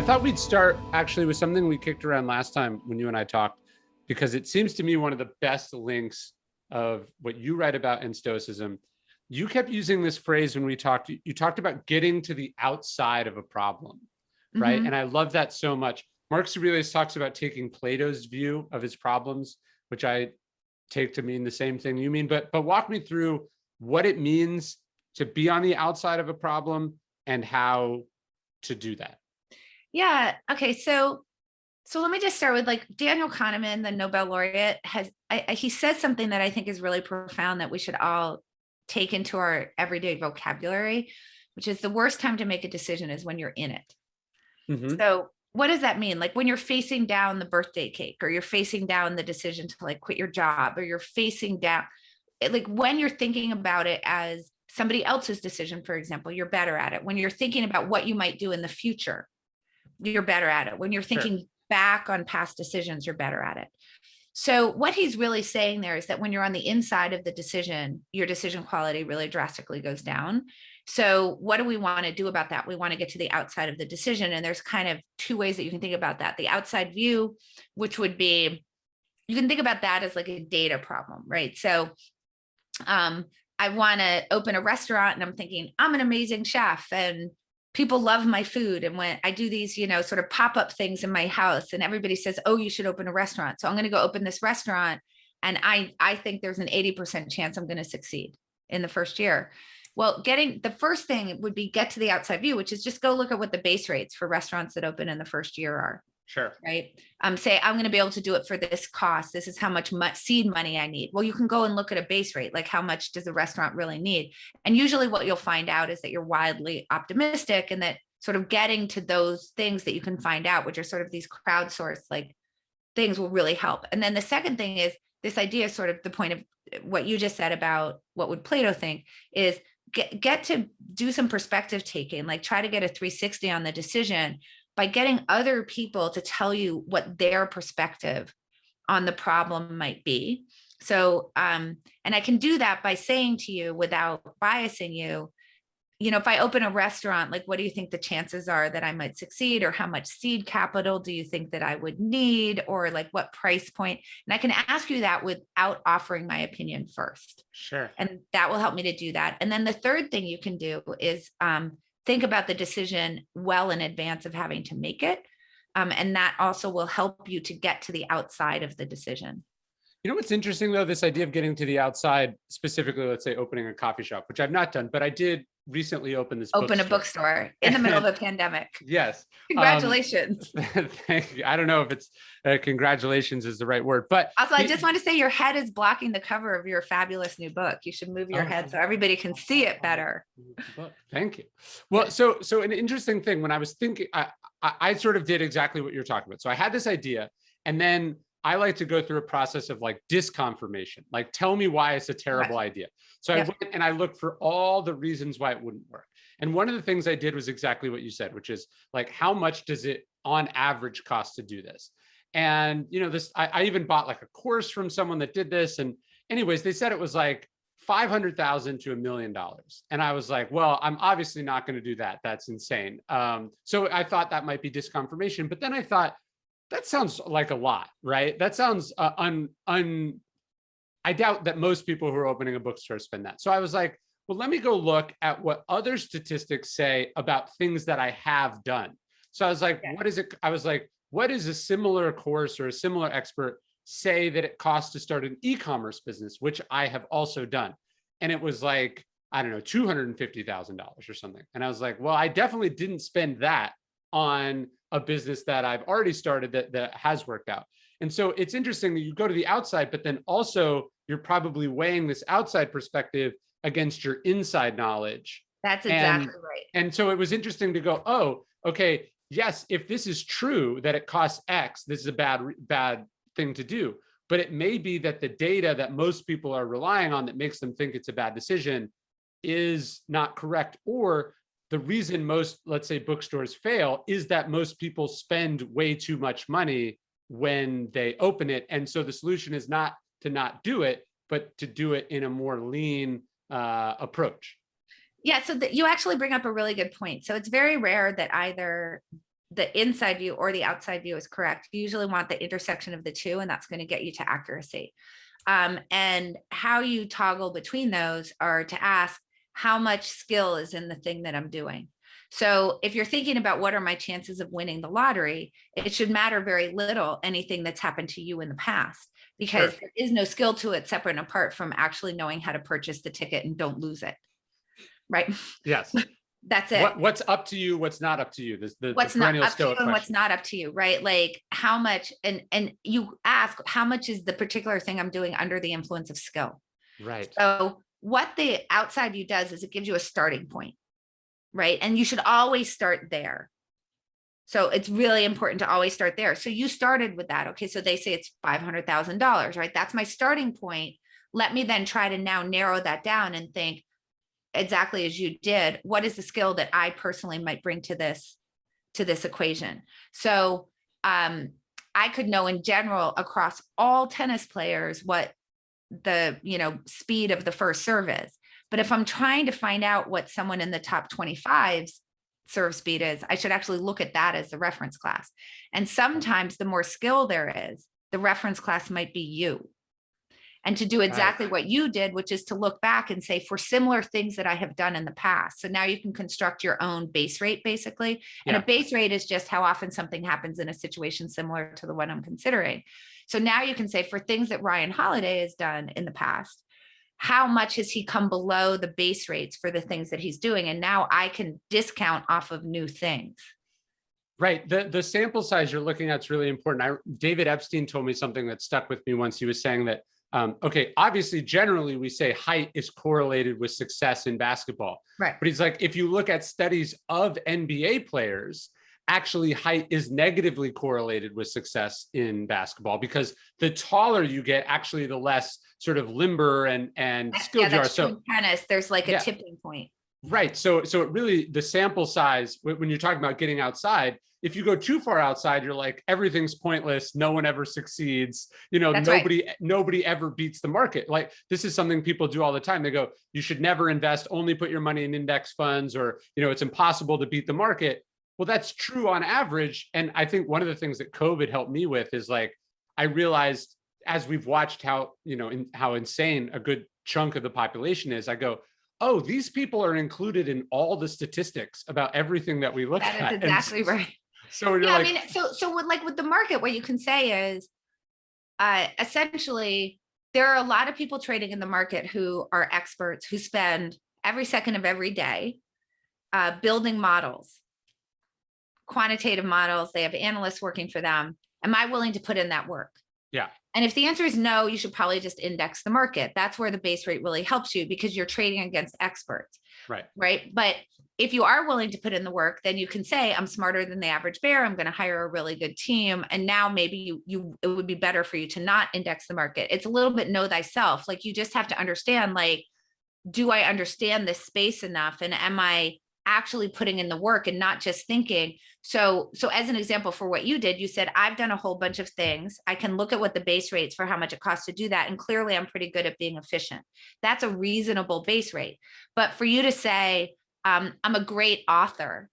thought we'd start actually with something we kicked around last time when you and I talked, because it seems to me one of the best links of what you write about in Stoicism. You kept using this phrase when we talked. You talked about getting to the outside of a problem, right? Mm-hmm. And I love that so much. Marcus Aurelius talks about taking Plato's view of his problems, which I take to mean the same thing you mean. But walk me through what it means to be on the outside of a problem and how to do that. Yeah. Okay. So let me just start with like Daniel Kahneman, the Nobel laureate, he said something that I think is really profound that we should all take into our everyday vocabulary, which is the worst time to make a decision is when you're in it. Mm-hmm. So what does that mean? Like when you're facing down the birthday cake, or you're facing down the decision to like quit your job, or you're facing down, like when you're thinking about it as somebody else's decision, for example, you're better at it. When you're thinking about what you might do in the future, you're better at it. When you're thinking back on past decisions, you're better at it. So what he's really saying there is that when you're on the inside of the decision, your decision quality really drastically goes down. So what do we want to do about that? We want to get to the outside of the decision. And there's kind of two ways that you can think about that. The outside view, which would be, you can think about that as like a data problem, right? So I want to open a restaurant and I'm thinking, I'm an amazing chef and people love my food. And when I do these, sort of pop-up things in my house and everybody says, oh, you should open a restaurant. So I'm going to go open this restaurant. And I think there's an 80% chance I'm going to succeed in the first year. Well, the first thing would be get to the outside view, which is just go look at what the base rates for restaurants that open in the first year are. Sure. Right. Say, I'm going to be able to do it for this cost. This is how much seed money I need. Well, you can go and look at a base rate, like how much does the restaurant really need? And usually what you'll find out is that you're wildly optimistic and that sort of getting to those things that you can find out, which are sort of these crowdsourced like things, will really help. And then the second thing is this idea, sort of the point of what you just said about what would Plato think, is get to do some perspective taking, like try to get a 360 on the decision by getting other people to tell you what their perspective on the problem might be. So, and I can do that by saying to you without biasing you, if I open a restaurant, like, what do you think the chances are that I might succeed? Or how much seed capital do you think that I would need? Or like what price point? And I can ask you that without offering my opinion first. Sure. And that will help me to do that. And then the third thing you can do is, think about the decision well in advance of having to make it. And that also will help you to get to the outside of the decision. You know what's interesting, though, this idea of getting to the outside, specifically, let's say opening a coffee shop, which I've not done, but I did recently open a bookstore in the middle of a pandemic. Yes. Congratulations. Thank you. I don't know if it's congratulations is the right word, but also I just want to say your head is blocking the cover of your fabulous new book. You should move your head so everybody can see it better. Thank you. Well, so an interesting thing, when I was thinking, I sort of did exactly what you're talking about. So I had this idea, and then I like to go through a process of like disconfirmation, like tell me why it's a terrible idea. So I went and I looked for all the reasons why it wouldn't work. And one of the things I did was exactly what you said, which is like, how much does it on average cost to do this? And, I even bought like a course from someone that did this. And anyways, they said it was like $500,000 to $1 million. And I was like, well, I'm obviously not going to do that. That's insane. So I thought that might be disconfirmation, but then I thought, that sounds like a lot, right? That sounds I doubt that most people who are opening a bookstore spend that. So I was like, well, let me go look at what other statistics say about things that I have done. So I was like, what is it? I was like, what is a similar course or a similar expert say that it costs to start an e-commerce business, which I have also done? And it was like, I don't know, $250,000 or something. And I was like, well, I definitely didn't spend that on a business that I've already started that has worked out. And so it's interesting that you go to the outside, but then also you're probably weighing this outside perspective against your inside knowledge. That's exactly right. And so it was interesting to go, oh, okay, yes, if this is true that it costs X, this is a bad thing to do. But it may be that the data that most people are relying on that makes them think it's a bad decision is not correct, or the reason most, let's say, bookstores fail is that most people spend way too much money when they open it. And so the solution is not to not do it, but to do it in a more lean approach. Yeah, so you actually bring up a really good point. So it's very rare that either the inside view or the outside view is correct. You usually want the intersection of the two, and that's going to get you to accuracy. And how you toggle between those are to ask how much skill is in the thing that I'm doing. So if you're thinking about what are my chances of winning the lottery, it should matter very little anything that's happened to you in the past, because there is no skill to it separate and apart from actually knowing how to purchase the ticket and don't lose it. Right? Yes. That's it. What's up to you, what's not up to you? What's not up to you and what's not up to you, right? Like how much, and you ask how much is the particular thing I'm doing under the influence of skill. Right. So what the outside view does is it gives you a starting point, right? And you should always start there. So it's really important to always start there. So you started with that. Okay. So they say it's $500,000, right? That's my starting point. Let me then try to now narrow that down and think, exactly as you did, what is the skill that I personally might bring to this equation? So I could know in general across all tennis players what the speed of the first serve is. But if I'm trying to find out what someone in the top 25's serve speed is, I should actually look at that as the reference class. And sometimes the more skill there is, the reference class might be you. And to do exactly what you did, which is to look back and say, for similar things that I have done in the past. So now you can construct your own base rate, basically. And a base rate is just how often something happens in a situation similar to the one I'm considering. So now you can say, for things that Ryan Holiday has done in the past, how much has he come below the base rates for the things that he's doing? And now I can discount off of new things. Right. The sample size you're looking at is really important. David Epstein told me something that stuck with me once. He was saying that, okay, obviously, generally we say height is correlated with success in basketball. Right. But he's like, if you look at studies of NBA players, actually height is negatively correlated with success in basketball, because the taller you get, actually the less sort of limber and skilled you are. So tennis, there's like a tipping point. Right. So it really, the sample size, when you're talking about getting outside, if you go too far outside, you're like, everything's pointless. No one ever succeeds. Nobody ever beats the market. Like, this is something people do all the time. They go, you should never invest, only put your money in index funds, or, it's impossible to beat the market. Well, that's true on average. And I think one of the things that COVID helped me with is, like, I realized, as we've watched how insane a good chunk of the population is, I go, oh, these people are included in all the statistics about everything that we look at. That is exactly right. So you're like, so with the market, what you can say is, essentially, there are a lot of people trading in the market who are experts, who spend every second of every day building models, quantitative models. They have analysts working for them. Am I willing to put in that work? Yeah. And if the answer is no, you should probably just index the market. That's where the base rate really helps you, because you're trading against experts. Right. Right. But if you are willing to put in the work, then you can say, I'm smarter than the average bear. I'm going to hire a really good team. And now maybe it would be better for you to not index the market. It's a little bit know thyself. Like, you just have to understand, like, do I understand this space enough? And am I actually putting in the work and not just thinking? So as an example for what you did, you said, I've done a whole bunch of things. I can look at what the base rates for how much it costs to do that. And clearly I'm pretty good at being efficient. That's a reasonable base rate. But for you to say, I'm a great author,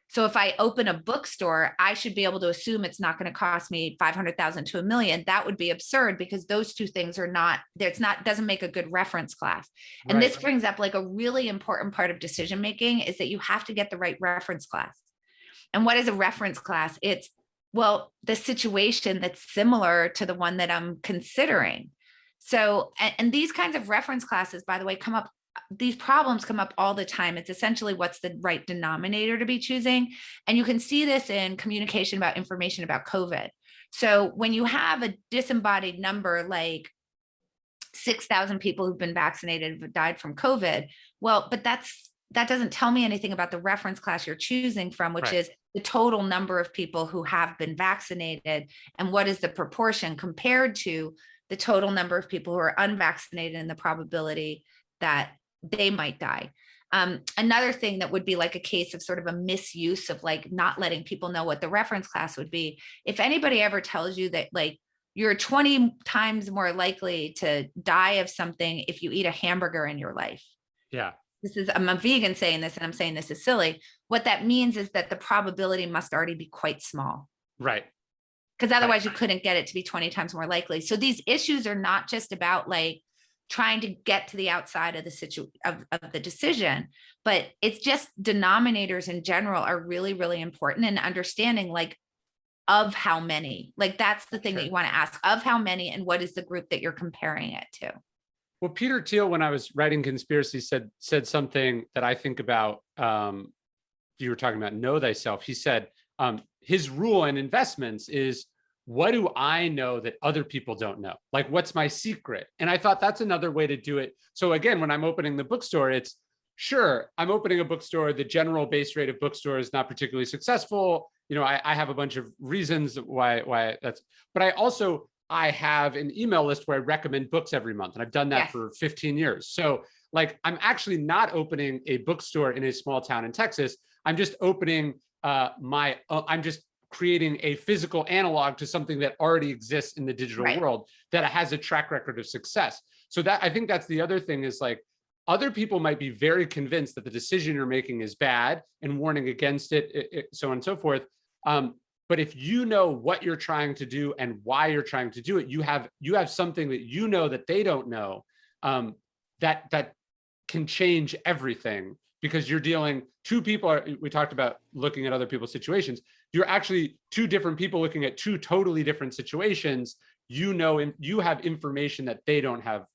so if I open a bookstore, I should be able to assume it's not going to cost me 500,000 to $1 million. That would be absurd, because those two things are not there. Doesn't make a good reference class. And this brings up, like, a really important part of decision making is that you have to get the right reference class. And what is a reference class? It's, well, the situation that's similar to the one that I'm considering. So, and these kinds of reference classes, by the way, these problems come up all the time. It's essentially, what's the right denominator to be choosing? And you can see this in communication about information about COVID. So when you have a disembodied number, like 6,000 people who've been vaccinated have died from COVID, well, but that doesn't tell me anything about the reference class you're choosing from, which is the total number of people who have been vaccinated, and what is the proportion compared to the total number of people who are unvaccinated and the probability that they might die. Another thing that would be like a case of sort of a misuse of, like, not letting people know what the reference class would be. If anybody ever tells you that, like, you're 20 times more likely to die of something if you eat a hamburger in your life. Yeah. this is, I'm a vegan saying this and I'm saying this is silly. What that means is that the probability must already be quite small. Right. Because otherwise you couldn't get it to be 20 times more likely. So these issues are not just about like trying to get to the outside of the of the decision, but it's just denominators in general are really, really important in understanding like of how many, like that's the thing that you want to ask, of how many and what is the group that you're comparing it to. Well, Peter Thiel, when I was writing Conspiracy, said something that I think about. You were talking about know thyself. He said his rule in investments is, what do I know that other people don't know? Like, what's my secret? And I thought that's another way to do it. So again, when I'm opening the bookstore, it's sure, I'm opening a bookstore. The general base rate of bookstore is not particularly successful. You know, I have a bunch of reasons why that's, but I have an email list where I recommend books every month. And I've done that for 15 years. So like, I'm actually not opening a bookstore in a small town in Texas. I'm just opening I'm just creating a physical analog to something that already exists in the digital world that has a track record of success. So that, I think that's the other thing is like, other people might be very convinced that the decision you're making is bad and warning against it, so on and so forth. But if you know what you're trying to do and why you're trying to do it, you have something that you know that they don't know, that can change everything, because you're dealing two people. We talked about looking at other people's situations. You're actually two different people looking at two totally different situations. You know, and you have information that they don't have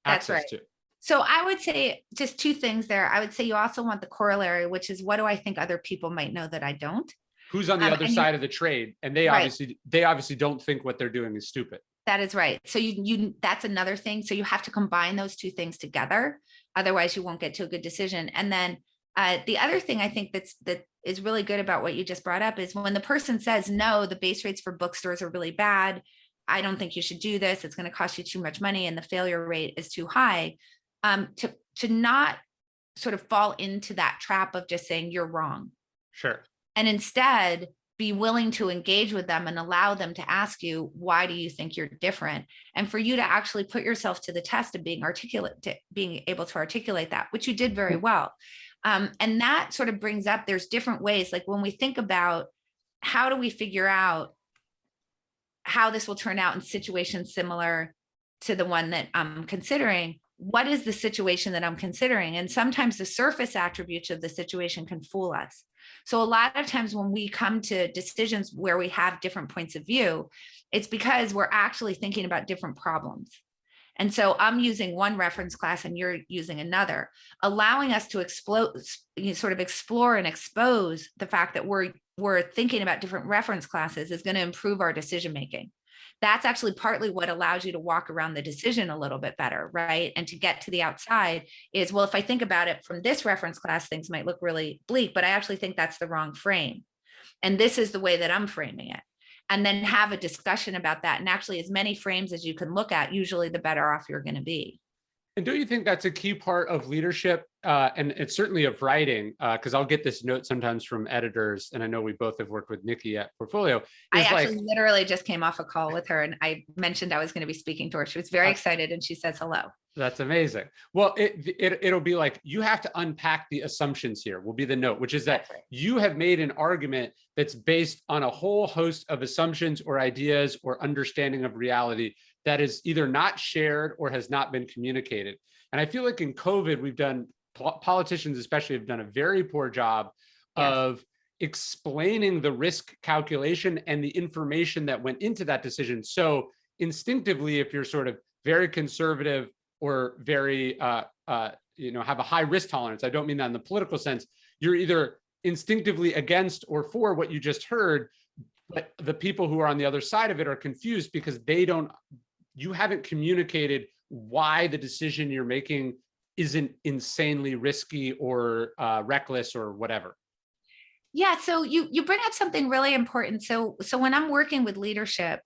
access to. So I would say just two things there. I would say you also want the corollary, which is, what do I think other people might know that I don't? Who's on the other side of the trade, and they obviously don't think what they're doing is stupid. That is right. So you that's another thing. So you have to combine those two things together. Otherwise you won't get to a good decision. And then the other thing I think that is really good about what you just brought up is when the person says, no, the base rates for bookstores are really bad. I don't think you should do this. It's going to cost you too much money and the failure rate is too high. To not sort of fall into that trap of just saying you're wrong. Sure. And instead be willing to engage with them and allow them to ask you, why do you think you're different? And for you to actually put yourself to the test of being able to articulate that, which you did very well. And that sort of brings up, there's different ways. Like when we think about how do we figure out how this will turn out in situations similar to the one that I'm considering, what is the situation that I'm considering? And sometimes the surface attributes of the situation can fool us. So a lot of times when we come to decisions where we have different points of view, it's because we're actually thinking about different problems. And so I'm using one reference class and you're using another, allowing us to sort of explore and expose the fact that we're thinking about different reference classes is going to improve our decision making. That's actually partly what allows you to walk around the decision a little bit better, right? And to get to the outside is, well, if I think about it from this reference class, things might look really bleak, but I actually think that's the wrong frame. And this is the way that I'm framing it. And then have a discussion about that. And actually, as many frames as you can look at, usually the better off you're going to be. And don't you think that's a key part of leadership? And it's certainly of writing, because I'll get this note sometimes from editors, and I know we both have worked with Nikki at Portfolio. I actually literally just came off a call with her, and I mentioned I was going to be speaking to her. She was very excited, and she says hello. That's amazing. Well, it'll be like, you have to unpack the assumptions here, will be the note, which is that you have made an argument that's based on a whole host of assumptions or ideas or understanding of reality that is either not shared or has not been communicated. And I feel like in COVID, politicians especially have done a very poor job of explaining the risk calculation and the information that went into that decision. So instinctively, if you're sort of very conservative or very, have a high risk tolerance, I don't mean that in the political sense, you're either instinctively against or for what you just heard, but the people who are on the other side of it are confused because you haven't communicated why the decision you're making isn't insanely risky or reckless or whatever. Yeah, so you bring up something really important. So when I'm working with leadership,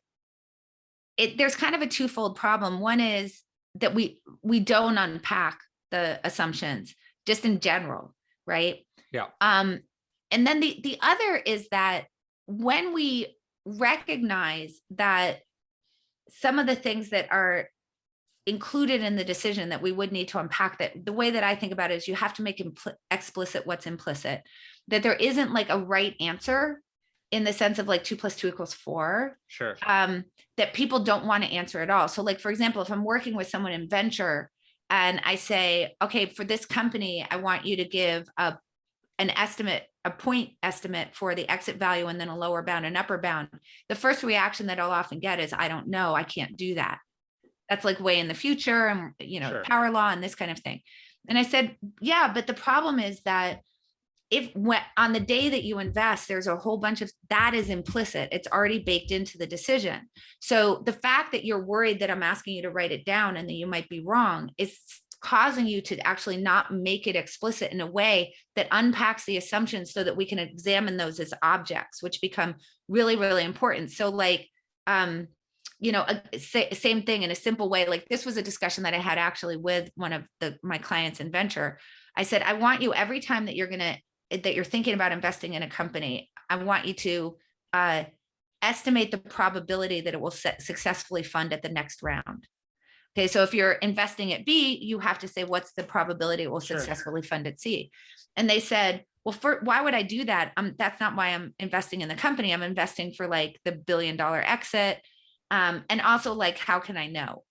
there's kind of a twofold problem. One is that we don't unpack the assumptions just in general, right? Yeah. And then the other is that when we recognize that some of the things that are included in the decision that we would need to unpack. That the way that I think about it is you have to make explicit what's implicit, that there isn't like a right answer in the sense of like 2 + 2 = 4. Sure. That people don't want to answer at all. So like, for example, if I'm working with someone in venture and I say, okay, for this company, I want you to give an estimate, a point estimate for the exit value, and then a lower bound and upper bound. The first reaction that I'll often get is, I don't know, I can't do that. That's like way in the future, and Sure. power law and this kind of thing. And I said, yeah, but the problem is that on the day that you invest, there's a whole bunch of that is implicit. It's already baked into the decision. So the fact that you're worried that I'm asking you to write it down and that you might be wrong is causing you to actually not make it explicit in a way that unpacks the assumptions so that we can examine those as objects, which become really, really important. So like, same thing in a simple way. Like, this was a discussion that I had actually with one of my clients in venture. I said, I want you, every time that you're thinking about investing in a company, I want you to estimate the probability that it will successfully fund at the next round. Okay, so if you're investing at B, you have to say, what's the probability it will successfully fund at C? And they said, well, why would I do that? That's not why I'm investing in the company. I'm investing for like the $1 billion exit. And also like, how can I know?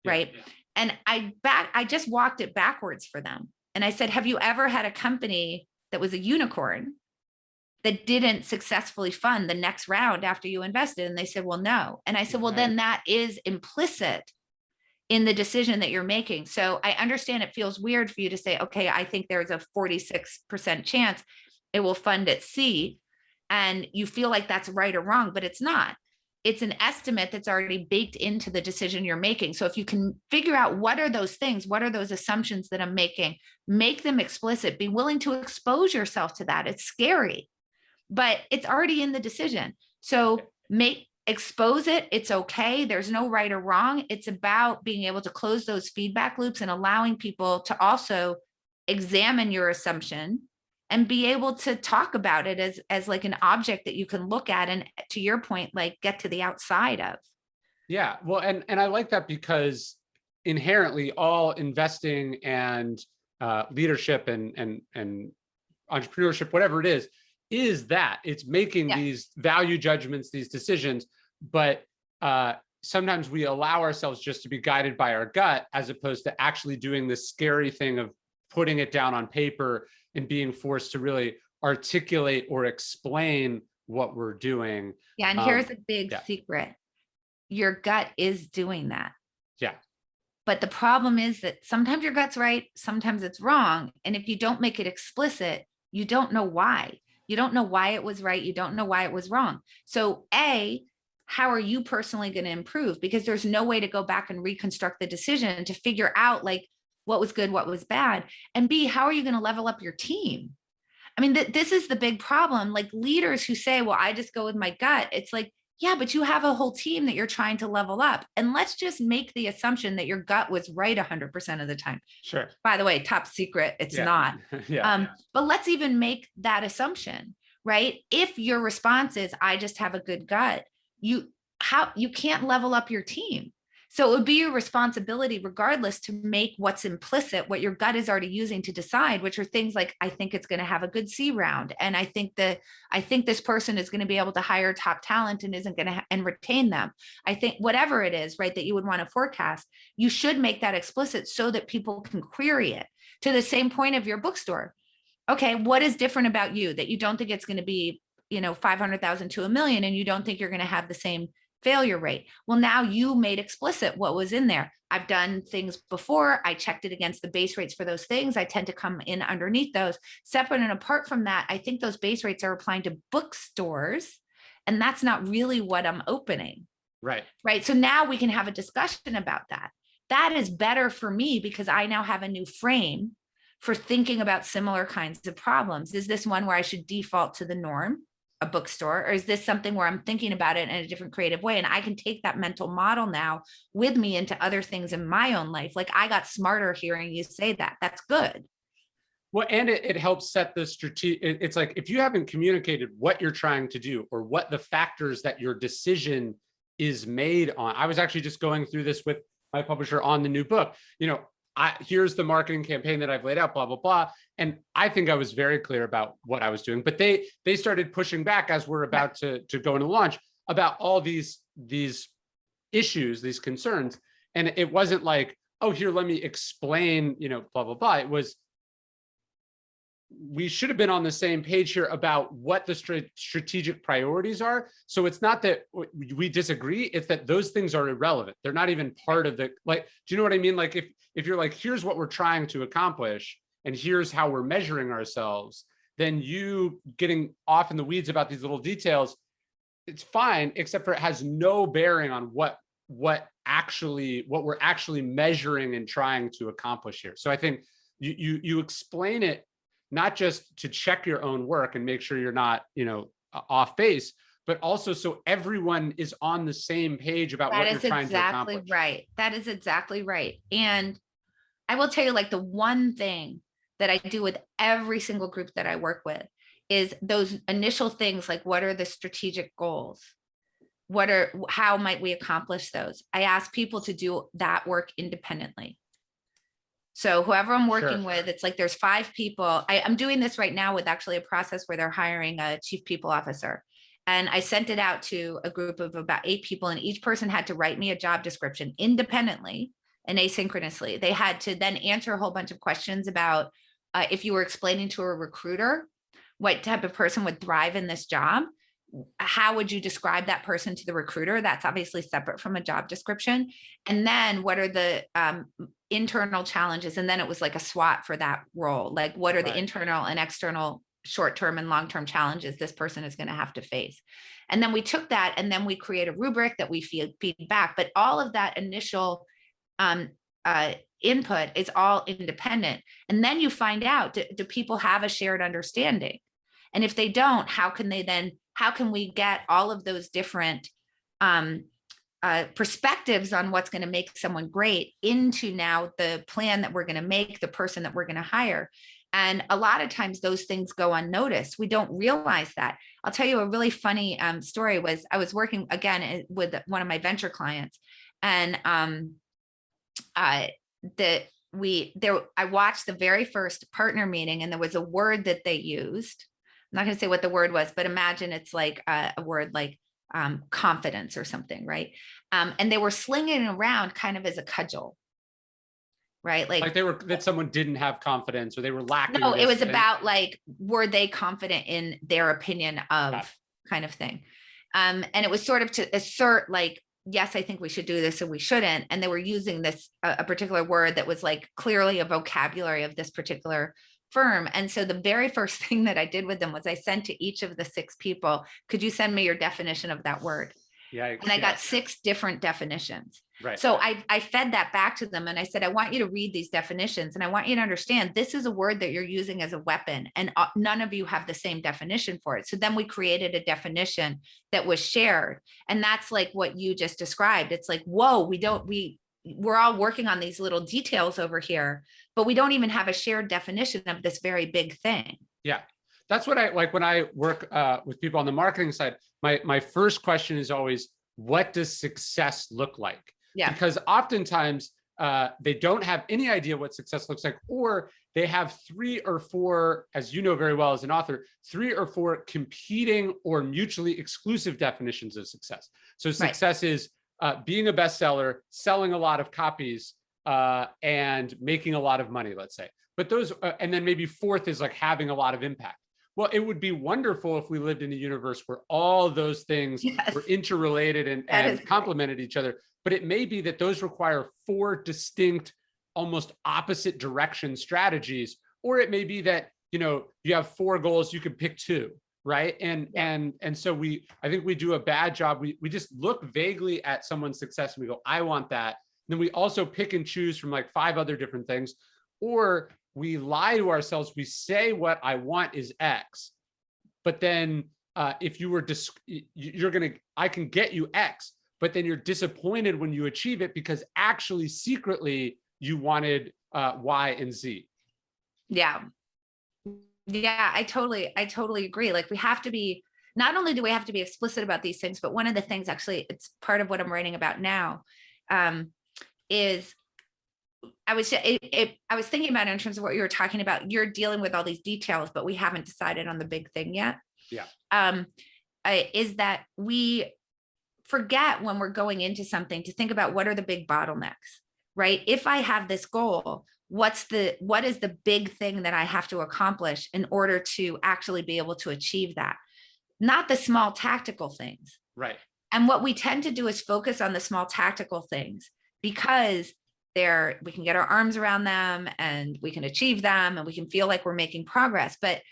Right. Yeah. And I just walked it backwards for them. And I said, have you ever had a company that was a unicorn that didn't successfully fund the next round after you invested? And they said, well, no. And I said, well, then that is implicit in the decision that you're making. So I understand it feels weird for you to say, okay, I think there's a 46% chance it will fund at C. And you feel like that's right or wrong, but it's not. It's an estimate that's already baked into the decision you're making. So if you can figure out what are those things, what are those assumptions that I'm making, make them explicit, be willing to expose yourself to that. It's scary, but it's already in the decision. So expose it. It's okay. There's no right or wrong. It's about being able to close those feedback loops and allowing people to also examine your assumption and be able to talk about it as like an object that you can look at and, to your point, like get to the outside of. Yeah, well, and I like that, because inherently all investing and leadership and entrepreneurship, whatever it is that it's making these value judgments, these decisions, but sometimes we allow ourselves just to be guided by our gut, as opposed to actually doing this scary thing of putting it down on paper and being forced to really articulate or explain what we're doing. Yeah, and here's a big secret. Your gut is doing that. Yeah. But the problem is that sometimes your gut's right, sometimes it's wrong. And if you don't make it explicit, you don't know why. You don't know why it was right. You don't know why it was wrong. So how are you personally going to improve? Because there's no way to go back and reconstruct the decision to figure out like what was good, what was bad. And B, how are you going to level up your team? I mean, this is the big problem. Like leaders who say, well, I just go with my gut. It's like, yeah, but you have a whole team that you're trying to level up. And let's just make the assumption that your gut was right 100% of the time. Sure. By the way, top secret, it's not. But let's even make that assumption, right? If your response is, I just have a good gut, you can't level up your team. So it would be your responsibility, regardless, to make what's implicit, what your gut is already using to decide, which are things like, I think it's going to have a good C round. And I think this person is going to be able to hire top talent and isn't going to and retain them. I think whatever it is, right, that you would want to forecast, you should make that explicit so that people can query it. To the same point of your bookstore. Okay, what is different about you that you don't think it's going to be, 500,000 to $1 million, and you don't think you're going to have the same failure rate? Well, now you made explicit what was in there. I've done things before. I checked it against the base rates for those things. I tend to come in underneath those. Separate and apart from that, I think those base rates are applying to bookstores, and that's not really what I'm opening. Right. Right. So now we can have a discussion about that. That is better for me because I now have a new frame for thinking about similar kinds of problems. Is this one where I should default to the norm, a bookstore, or is this something where I'm thinking about it in a different creative way? And I can take that mental model now with me into other things in my own life. Like I got smarter hearing you say that. That's good. Well, and it helps set the strategic. It's like, if you haven't communicated what you're trying to do or what the factors that your decision is made on. I was actually just going through this with my publisher on the new book, here's the marketing campaign that I've laid out, blah, blah, blah. And I think I was very clear about what I was doing, but they started pushing back as we're about to go into launch about all these issues, these concerns. And it wasn't like, oh, here, let me explain, blah, blah, blah. It was, we should have been on the same page here about what the strategic priorities are. So it's not that we disagree, it's that those things are irrelevant. They're not even part of the, like, do you know what I mean? Like if you're like, here's what we're trying to accomplish and here's how we're measuring ourselves, then you getting off in the weeds about these little details, it's fine, except for it has no bearing on what we're actually measuring and trying to accomplish here. So I think you explain it not just to check your own work and make sure you're not, off base, but also so everyone is on the same page about what you're trying to accomplish. That is exactly right. That is exactly right. And I will tell you, like, the one thing that I do with every single group that I work with is those initial things, like, what are the strategic goals? How might we accomplish those? I ask people to do that work independently. So whoever I'm working with, it's like there's 5 people. I'm doing this right now with actually a process where they're hiring a chief people officer. And I sent it out to a group of about 8 people, and each person had to write me a job description independently and asynchronously. They had to then answer a whole bunch of questions about if you were explaining to a recruiter what type of person would thrive in this job, how would you describe that person to the recruiter? That's obviously separate from a job description. And then what are the internal challenges? And then it was like a SWOT for that role. Like, what are the internal and external short-term and long-term challenges this person is going to have to face? And then we took that and then we create a rubric that we feed back. But all of that initial input is all independent. And then you find out, do people have a shared understanding? And if they don't, how can we get all of those different perspectives on what's going to make someone great into now the plan that we're going to make, the person that we're going to hire? And a lot of times those things go unnoticed. We don't realize that. I'll tell you a really funny story. Was I was working again with one of my venture clients, and I watched the very first partner meeting, and there was a word that they used. I'm not going to say what the word was, but imagine it's like a word like confidence or something, right? And they were slinging it around kind of as a cudgel, right? Like that someone didn't have confidence, or they were lacking. No, it was about like, were they confident in their opinion of kind of thing? And it was sort of to assert like, yes, I think we should do this, and we shouldn't. And they were using this a particular word that was like clearly a vocabulary of this particular firm. And so the very first thing that I did with them was I sent to each of the 6 people, could you send me your definition of that word? And I got 6 different definitions. Right. So I fed that back to them, and I said, I want you to read these definitions, and I want you to understand this is a word that you're using as a weapon, and none of you have the same definition for it. So then we created a definition that was shared. And that's like what you just described. It's like, whoa, we're all working on these little details over here, but we don't even have a shared definition of this very big thing. Yeah. That's what I like when I work with people on the marketing side. My first question is always, what does success look like? Yeah. Because oftentimes they don't have any idea what success looks like, or they have 3 or 4, as you know very well as an author, 3 or 4 competing or mutually exclusive definitions of success. So success is being a bestseller, selling a lot of copies, and making a lot of money, let's say. But those, and then maybe 4th is like having a lot of impact. Well, it would be wonderful if we lived in a universe where all those things were interrelated and complemented each other. But it may be that those require 4 distinct, almost opposite direction strategies. Or it may be that, you have 4 goals, you could pick 2, right? And so I think we do a bad job. We just look vaguely at someone's success and we go, I want that. And then we also pick and choose from like 5 other different things. Or we lie to ourselves. We say what I want is X, but then if you were, I can get you X, but then you're disappointed when you achieve it because actually secretly you wanted Y and Z. Yeah. Yeah, I totally agree. Like, we have to be, not only do we have to be explicit about these things, but one of the things, actually, it's part of what I'm writing about now, is I was I was thinking about it in terms of what you were talking about. You're dealing with all these details, but we haven't decided on the big thing yet. Yeah. Is that we forget when we're going into something to think about what are the big bottlenecks, right? If I have this goal, what is the big thing that I have to accomplish in order to actually be able to achieve that? Not the small tactical things. Right. And what we tend to do is focus on the small tactical things because we can get our arms around them and we can achieve them and we can feel like we're making progress, but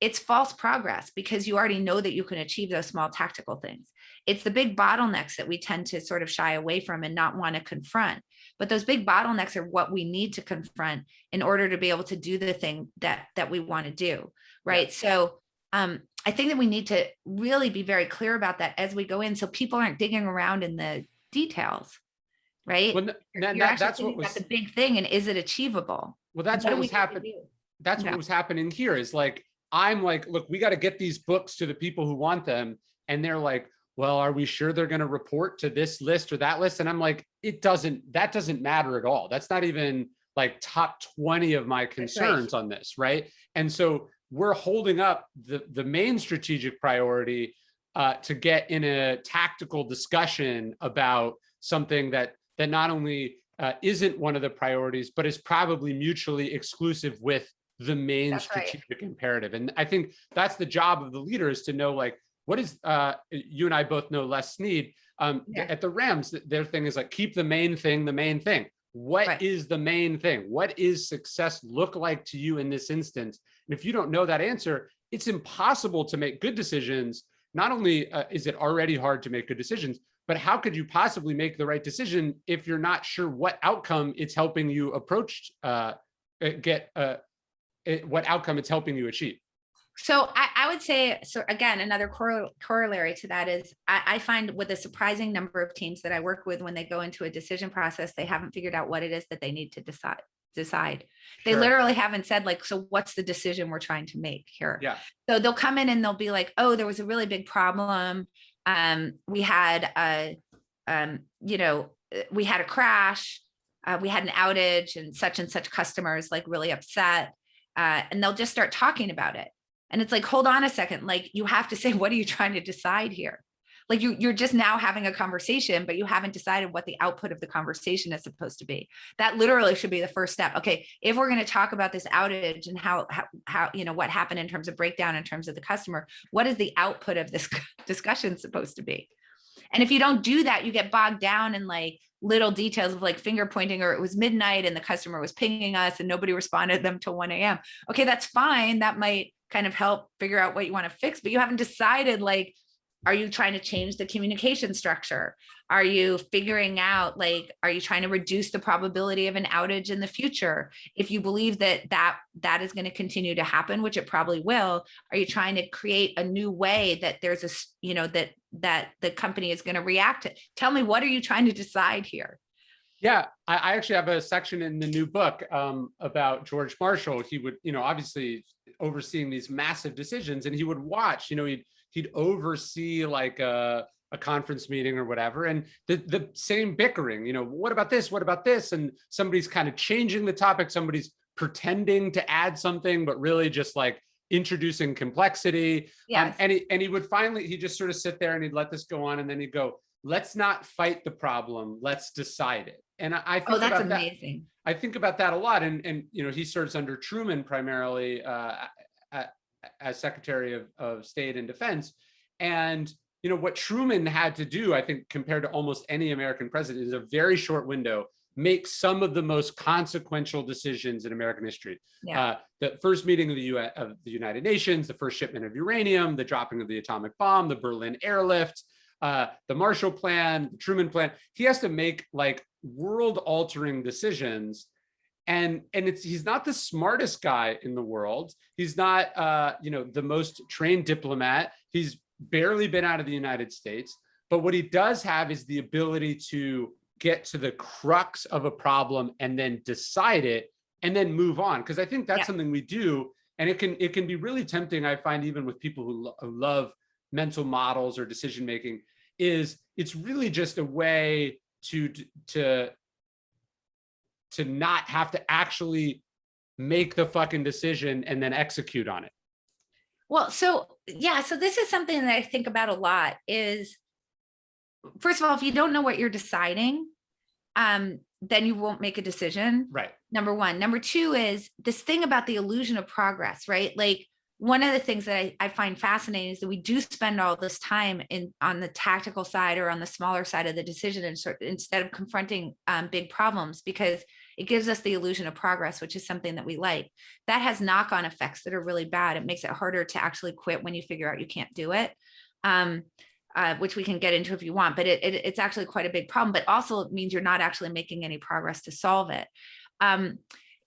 it's false progress because you already know that you can achieve those small tactical things. It's the big bottlenecks that we tend to sort of shy away from and not want to confront. But those big bottlenecks are what we need to confront in order to be able to do the thing that we want to do, right? Yeah. So I think that we need to really be very clear about that as we go in, so people aren't digging around in the details, right? Well, that's what was the big thing, and is it achievable? Well, that's what was happening. That's what was happening here. Is like, I'm like, look, we got to get these books to the people who want them, and they're like, well, are we sure they're going to report to this list or that list? And I'm like, that doesn't matter at all. That's not even like top 20 of my concerns on this, right? And so we're holding up the main strategic priority to get in a tactical discussion about something that not only isn't one of the priorities, but is probably mutually exclusive with the main strategic imperative. And I think that's the job of the leader, is to know, like, what is, you and I both know Les Snead at the Rams, their thing is like, keep the main thing the main thing. What is the main thing? What is success look like to you in this instance? And if you don't know that answer, it's impossible to make good decisions. Not only is it already hard to make good decisions, but how could you possibly make the right decision if you're not sure what outcome it's helping you approach, what outcome it's helping you achieve? So I would say, so again, another corollary to that is I find with a surprising number of teams that I work with, when they go into a decision process, they haven't figured out what it is that they need to decide. They literally haven't said, like, so what's the decision we're trying to make here? Yeah. So they'll come in and they'll be like, oh, there was a really big problem. We had we had a crash. We had an outage, and such customers like really upset. And they'll just start talking about it. And it's like, hold on a second. Like, you have to say, what are you trying to decide here? Like, you're just now having a conversation, but you haven't decided what the output of the conversation is supposed to be. That literally should be the first step. Okay, if we're going to talk about this outage and how what happened in terms of breakdown, in terms of the customer, what is the output of this discussion supposed to be? And if you don't do that, you get bogged down in like little details of like finger pointing, or it was midnight and the customer was pinging us and nobody responded to them till 1 a.m. Okay, that's fine. That might kind of help figure out what you want to fix, but you haven't decided, like, are you trying to change the communication structure? Are you figuring out, like, are you trying to reduce the probability of an outage in the future? If you believe that is going to continue to happen, which it probably will, are you trying to create a new way that there's that the company is going to react to? Tell me, what are you trying to decide here? Yeah, I actually have a section in the new book about George Marshall. He would, obviously overseeing these massive decisions, and he would watch, he'd oversee like a conference meeting or whatever, and the same bickering, what about this? What about this? And somebody's kind of changing the topic. Somebody's pretending to add something, but really just like introducing complexity. Yes. And he would finally, he'd just sort of sit there and he'd let this go on. And then he'd go, let's not fight the problem. Let's decide it. And I think that's amazing. I think about that a lot. And he serves under Truman primarily as Secretary of State and Defense. And what Truman had to do, I think, compared to almost any American president, is a very short window, make some of the most consequential decisions in American history. Yeah. The first meeting of the United Nations, the first shipment of uranium, the dropping of the atomic bomb, the Berlin airlift, the Marshall Plan, the Truman Plan. He has to make like world-altering decisions, and he's not the smartest guy in the world. He's not the most trained diplomat. He's barely been out of the United States. But what he does have is the ability to get to the crux of a problem and then decide it and then move on. Because I think that's something we do, and it can be really tempting. I find, even with people who love mental models or decision making, is it's really just a way to to not have to actually make the fucking decision and then execute on it? Well, so yeah, so this is something that I think about a lot is, first of all, if you don't know what you're deciding, then you won't make a decision. Right. Number one. Number two is this thing about the illusion of progress, right? Like one of the things that I find fascinating is that we do spend all this time on the tactical side or on the smaller side of the decision, and instead of confronting big problems, because it gives us the illusion of progress, which is something that we like. That has knock-on effects that are really bad. It makes it harder to actually quit when you figure out you can't do it. Which we can get into if you want, but it's actually quite a big problem, but also it means you're not actually making any progress to solve it. And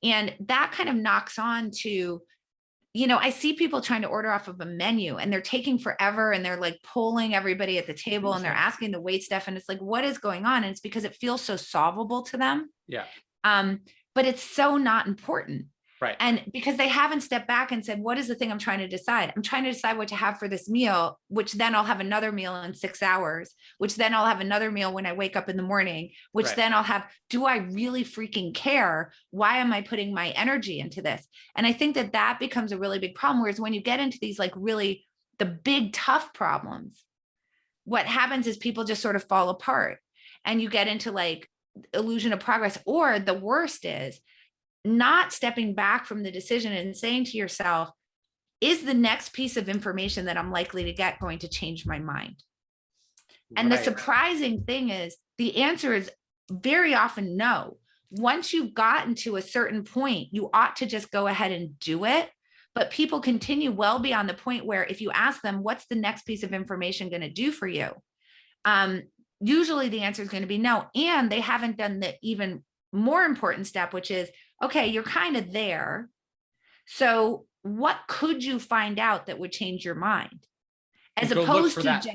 that kind of knocks on to, I see people trying to order off of a menu and they're taking forever and they're like polling everybody at the table and they're asking the wait staff, and it's like, what is going on? And it's because it feels so solvable to them. Yeah. But it's so not important. Right. And because they haven't stepped back and said, what is the thing I'm trying to decide? I'm trying to decide what to have for this meal, which then I'll have another meal in 6 hours, which then I'll have another meal when I wake up in the morning, which Right. then I'll have, do I really freaking care? Why am I putting my energy into this? And I think that becomes a really big problem. Whereas when you get into these like really the big tough problems, what happens is people just sort of fall apart and you get into like illusion of progress, or the worst is not stepping back from the decision and saying to yourself, is the next piece of information that I'm likely to get going to change my mind? And the surprising thing is the answer is very often no. Once you've gotten to a certain point, you ought to just go ahead and do it. But people continue well beyond the point where if you ask them, what's the next piece of information going to do for you? Usually the answer is going to be no. And they haven't done the even more important step, which is, okay, you're kind of there. So what could you find out that would change your mind? As opposed to just,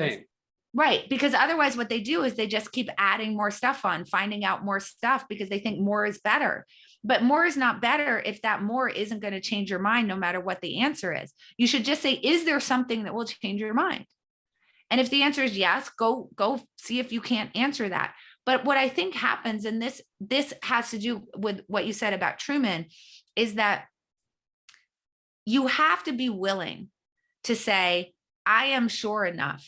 right. Because otherwise what they do is they just keep adding more stuff on, finding out more stuff because they think more is better. But more is not better if that more isn't going to change your mind, no matter what the answer is. You should just say, is there something that will change your mind? And if the answer is yes, go see if you can't answer that. But what I think happens, and this has to do with what you said about Truman, is that you have to be willing to say, I am sure enough.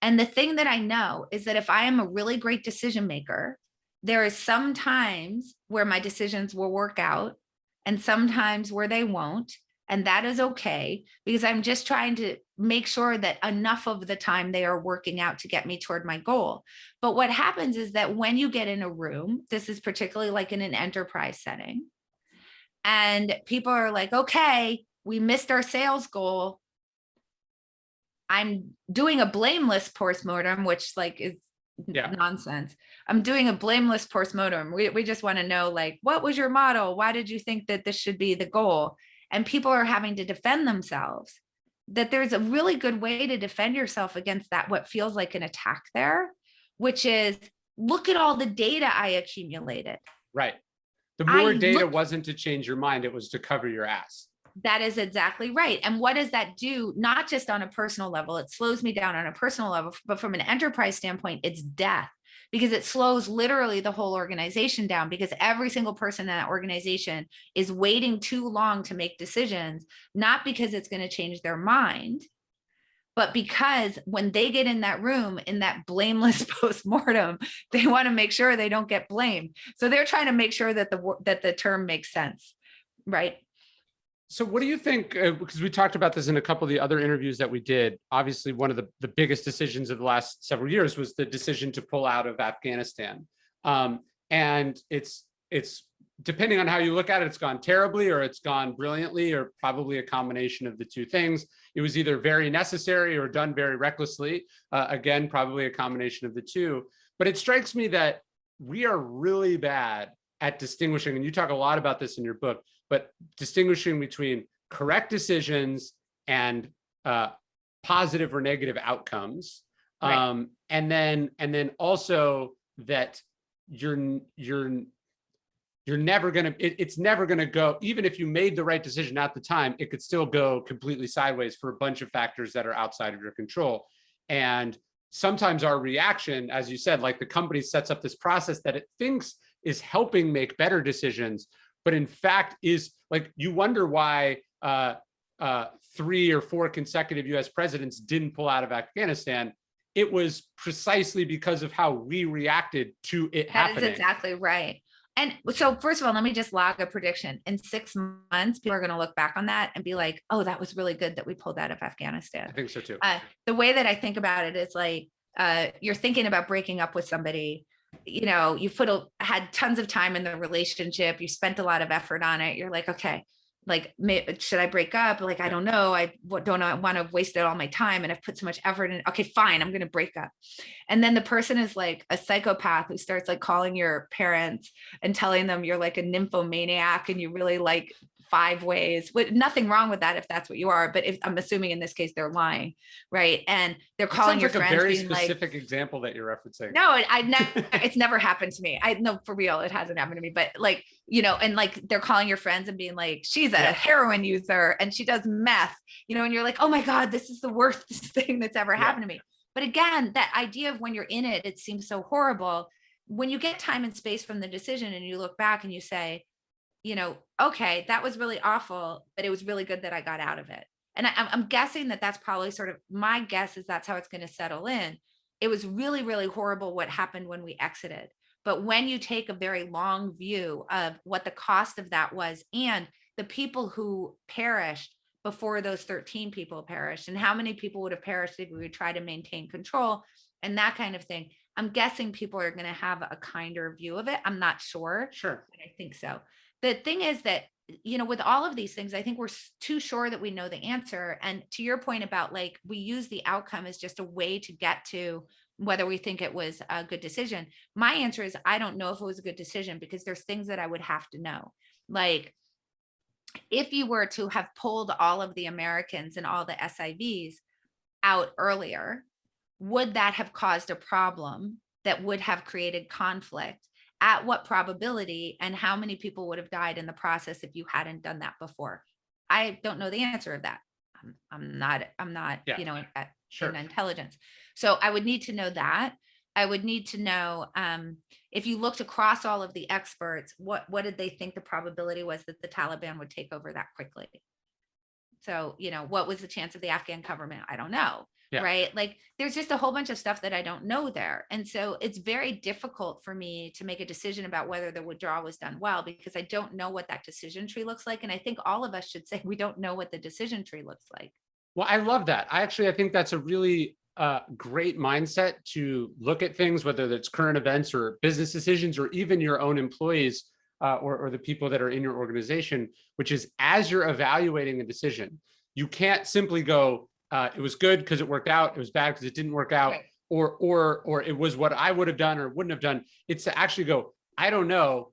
And the thing that I know is that if I am a really great decision maker, there is some times where my decisions will work out and sometimes where they won't. And that is okay, because I'm just trying to make sure that enough of the time they are working out to get me toward my goal. But what happens is that when you get in a room, this is particularly like in an enterprise setting, and people are like, okay, we missed our sales goal. I'm doing a blameless postmortem, which like is nonsense. I'm doing a blameless postmortem. We just want to know, like, what was your model? Why did you think that this should be the goal? And people are having to defend themselves. That there's a really good way to defend yourself against that, what feels like an attack there, which is, look at all the data I accumulated. Right. The more data wasn't to change your mind, it was to cover your ass. That is exactly right. And what does that do? Not just on a personal level, it slows me down on a personal level, but from an enterprise standpoint, it's death, because it slows literally the whole organization down, because every single person in that organization is waiting too long to make decisions, not because it's going to change their mind, but because when they get in that room, in that blameless postmortem, they want to make sure they don't get blamed. So they're trying to make sure that the term makes sense, right? So what do you think, because we talked about this in a couple of the other interviews that we did, obviously one of the biggest decisions of the last several years was the decision to pull out of Afghanistan. And it's depending on how you look at it, it's gone terribly or it's gone brilliantly, or probably a combination of the two things. It was either very necessary or done very recklessly. Again, probably a combination of the two. But it strikes me that we are really bad at distinguishing, and you talk a lot about this in your book, but distinguishing between correct decisions and positive or negative outcomes. Right. And then also that you're never going to, it's never going to go, even if you made the right decision at the time, it could still go completely sideways for a bunch of factors that are outside of your control. And sometimes our reaction, as you said, like the company sets up this process that it thinks is helping make better decisions, but in fact is like, you wonder why 3 or 4 consecutive US presidents didn't pull out of Afghanistan. It was precisely because of how we reacted to it happening. That is exactly right. And so first of all, let me just log a prediction. In 6 months, people are going to look back on that and be like, oh, that was really good that we pulled out of Afghanistan. I think so too. The way that I think about it is like, you're thinking about breaking up with somebody, you know, you had tons of time in the relationship. You spent a lot of effort on it. You're like, okay, like, should I break up? Like, I don't know. I don't want to have wasted all my time and I've put so much effort in. Okay, fine. I'm going to break up. And then the person is like a psychopath who starts like calling your parents and telling them you're like a nymphomaniac and you really like 5 ways. Nothing wrong with that if that's what you are, but if I'm assuming in this case they're lying, right? And they're calling your friends, a very being specific example that you're referencing. No, I never. It's never happened to me. I know for real, it hasn't happened to me. But like, you know, and like they're calling your friends and being like, she's a heroin user and she does meth, you know, and you're like, oh my God, this is the worst thing that's ever happened to me. But again, that idea of when you're in it, it seems so horrible. When you get time and space from the decision and you look back and you say, you know, okay, that was really awful, but it was really good that I got out of it. And I'm guessing that that's probably sort of, my guess is that's how it's going to settle in. It was really, really horrible what happened when we exited. But when you take a very long view of what the cost of that was and the people who perished before those 13 people perished and how many people would have perished if we would try to maintain control and that kind of thing, I'm guessing people are going to have a kinder view of it. I'm not sure. Sure. But I think so. The thing is that, you know, with all of these things, I think we're too sure that we know the answer. And to your point about like, we use the outcome as just a way to get to whether we think it was a good decision. My answer is, I don't know if it was a good decision because there's things that I would have to know. Like, if you were to have pulled all of the Americans and all the SIVs out earlier, would that have caused a problem that would have created conflict? At what probability and how many people would have died in the process if you hadn't done that before? I don't know the answer of that. I'm not, you know, in intelligence. So I would need to know that. I would need to know if you looked across all of the experts, what did they think the probability was that the Taliban would take over that quickly? So, you know, what was the chance of the Afghan government? I don't know. Right. Like there's just a whole bunch of stuff that I don't know there. And so it's very difficult for me to make a decision about whether the withdrawal was done well, because I don't know what that decision tree looks like. And I think all of us should say we don't know what the decision tree looks like. Well, I love that. I think that's a really great mindset to look at things, whether it's current events or business decisions, or even your own employees or the people that are in your organization, which is as you're evaluating a decision, you can't simply go, it was good because it worked out. It was bad because it didn't work out, right. or it was what I would have done or wouldn't have done. It's to actually go, I don't know.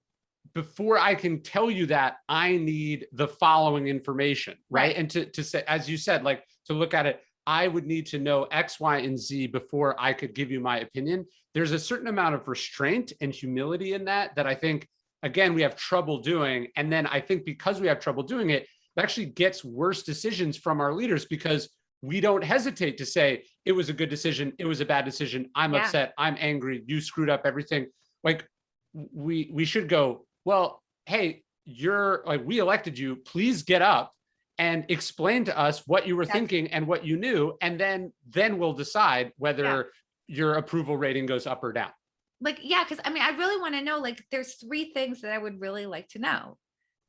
Before I can tell you that, I need the following information, right? And to say, as you said, like to look at it, I would need to know X, Y, and Z before I could give you my opinion. There's a certain amount of restraint and humility in that I think, again, we have trouble doing. And then I think because we have trouble doing it, it actually gets worse decisions from our leaders because we don't hesitate to say it was a good decision, it was a bad decision, I'm upset, I'm angry, you screwed up everything. Like we should go, well, hey, you're like, we elected you, please get up and explain to us what you were thinking and what you knew, and then we'll decide whether your approval rating goes up or down. Like, because I mean, I really want to know, like, there's 3 things that I would really like to know.